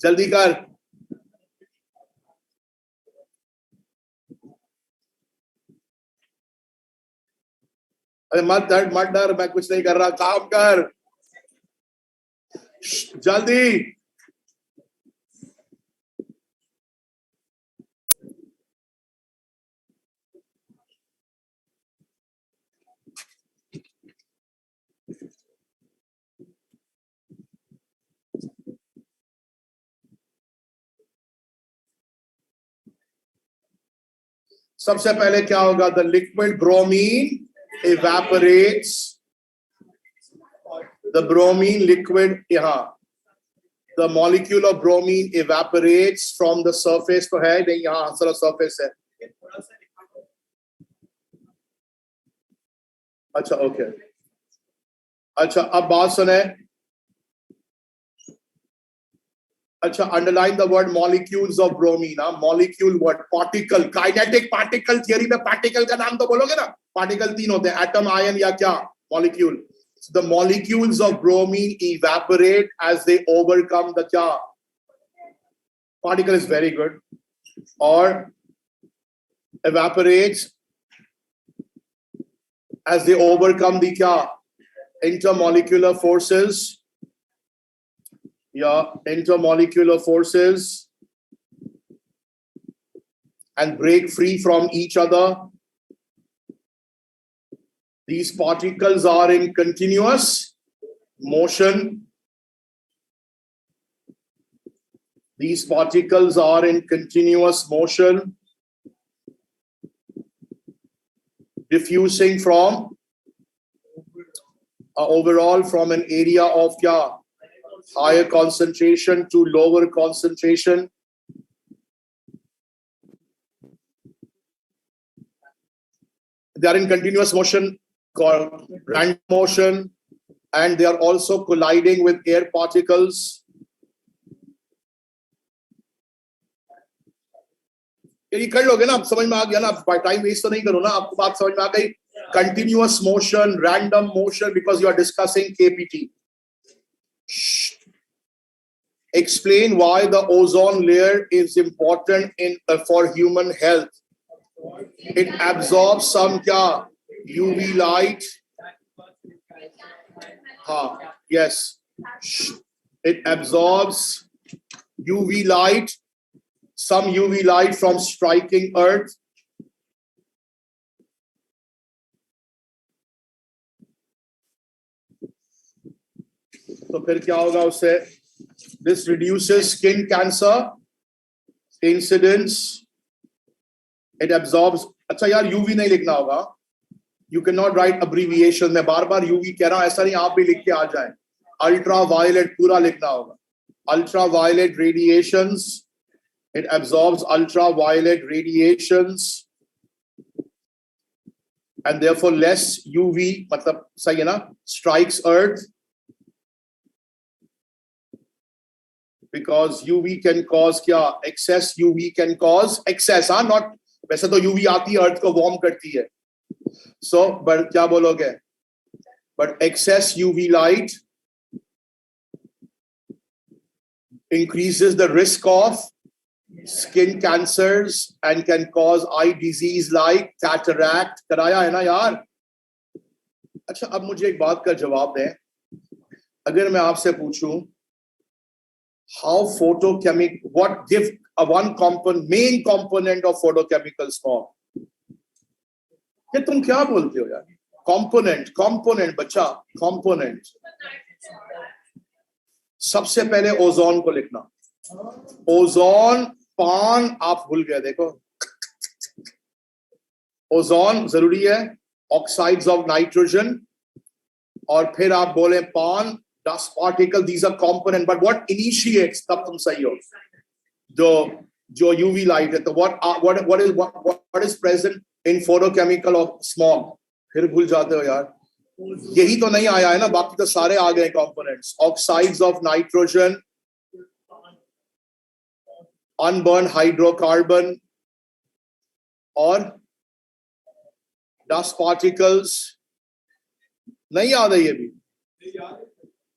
Speaker 1: जल्दी कर. अरे मत डर, मैं कुछ नहीं कर रहा. काम कर जल्दी. सबसे पहले क्या होगा. The liquid bromine evaporates. The bromine liquid यहाँ the molecule of bromine evaporates from the surface. तो है नहीं यहाँ सारा surface है. अच्छा ओके. अच्छा अब बात सुने. अच्छा underline the word molecules of bromine. Molecule word particle. Kinetic particle theory में पार्टिकल का नाम तो बोलोगे ना. पार्टिकल 3 होते हैं, एटम, आयन या क्या molecule. The molecules of bromine evaporate as they overcome the क्या. Particle is very good. Or evaporates as they overcome the क्या intermolecular forces. Yeah, intermolecular forces and break free from each other. These particles are in continuous motion. These particles are in continuous motion. diffusing from overall from an area of higher concentration to lower concentration. They are in continuous motion called random motion, and they are also colliding with air particles. ये कर लोगे ना, आप समझ में आ गया ना, time waste तो नहीं करो ना, आपको बात समझ में आ गई. Continuous motion, random motion, because you are discussing KPT. Explain why the ozone layer is important for human health. It absorbs some UV light. Yes. It absorbs UV light, some UV light from striking Earth. तो फिर क्या होगा उससे? This reduces skin cancer incidence. It absorbs. अच्छा यार UV नहीं लिखना होगा. You cannot write abbreviation. मैं बार बार UV कह रहा हूं, ऐसा नहीं आप भी लिख के आ जाएं. Ultraviolet पूरा लिखना होगा. Ultraviolet radiations. It absorbs ultraviolet radiations, and therefore less UV. मतलब सही है ना? Strikes Earth. Because UV can cause excess UV can cause excess, not वैसे तो UV आती है अर्थ को वार्म करती है. So but क्या बोलोगे? But excess UV light increases the risk of skin cancers and can cause eye disease like cataract. कराया है ना यार? अच्छा अब मुझे एक बात का जवाब दें. अगर मैं आपसे पूछूं how what give a main component of photochemical smog? ये तुम क्या बोलते हो यार? component बच्चा, component. सबसे पहले ओजोन को लिखना. ओजोन पान आप भूल गए. देखो ओजोन जरूरी है, ऑक्साइड्स ऑफ नाइट्रोजन, और फिर आप बोले पान, dust particle. These are component, but what initiates? तब तुम सही हो. जो UV light है, तो what is present in photochemical of smog? फिर भूल जाते हो यार. यही तो नहीं आया है ना, बाकी तो सारे आ गए components. Oxides of nitrogen, unburned hydrocarbon, और dust particles. नहीं याद है ये भी.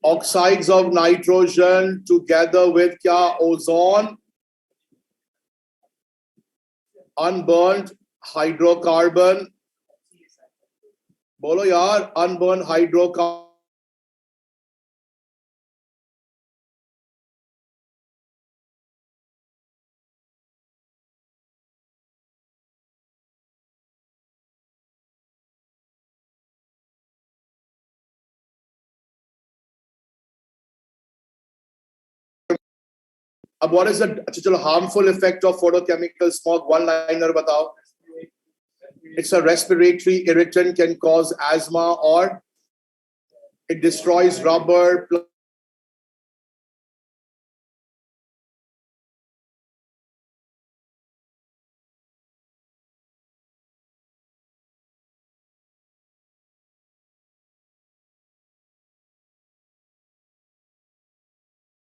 Speaker 1: Oxides of nitrogen together with ozone, unburned hydrocarbon. बोलो यार, unburned hydrocarbon. अब what is the चलो harmful effect of photochemical smog? One liner बताओ. It's a respiratory irritant, can cause asthma, or it destroys rubber.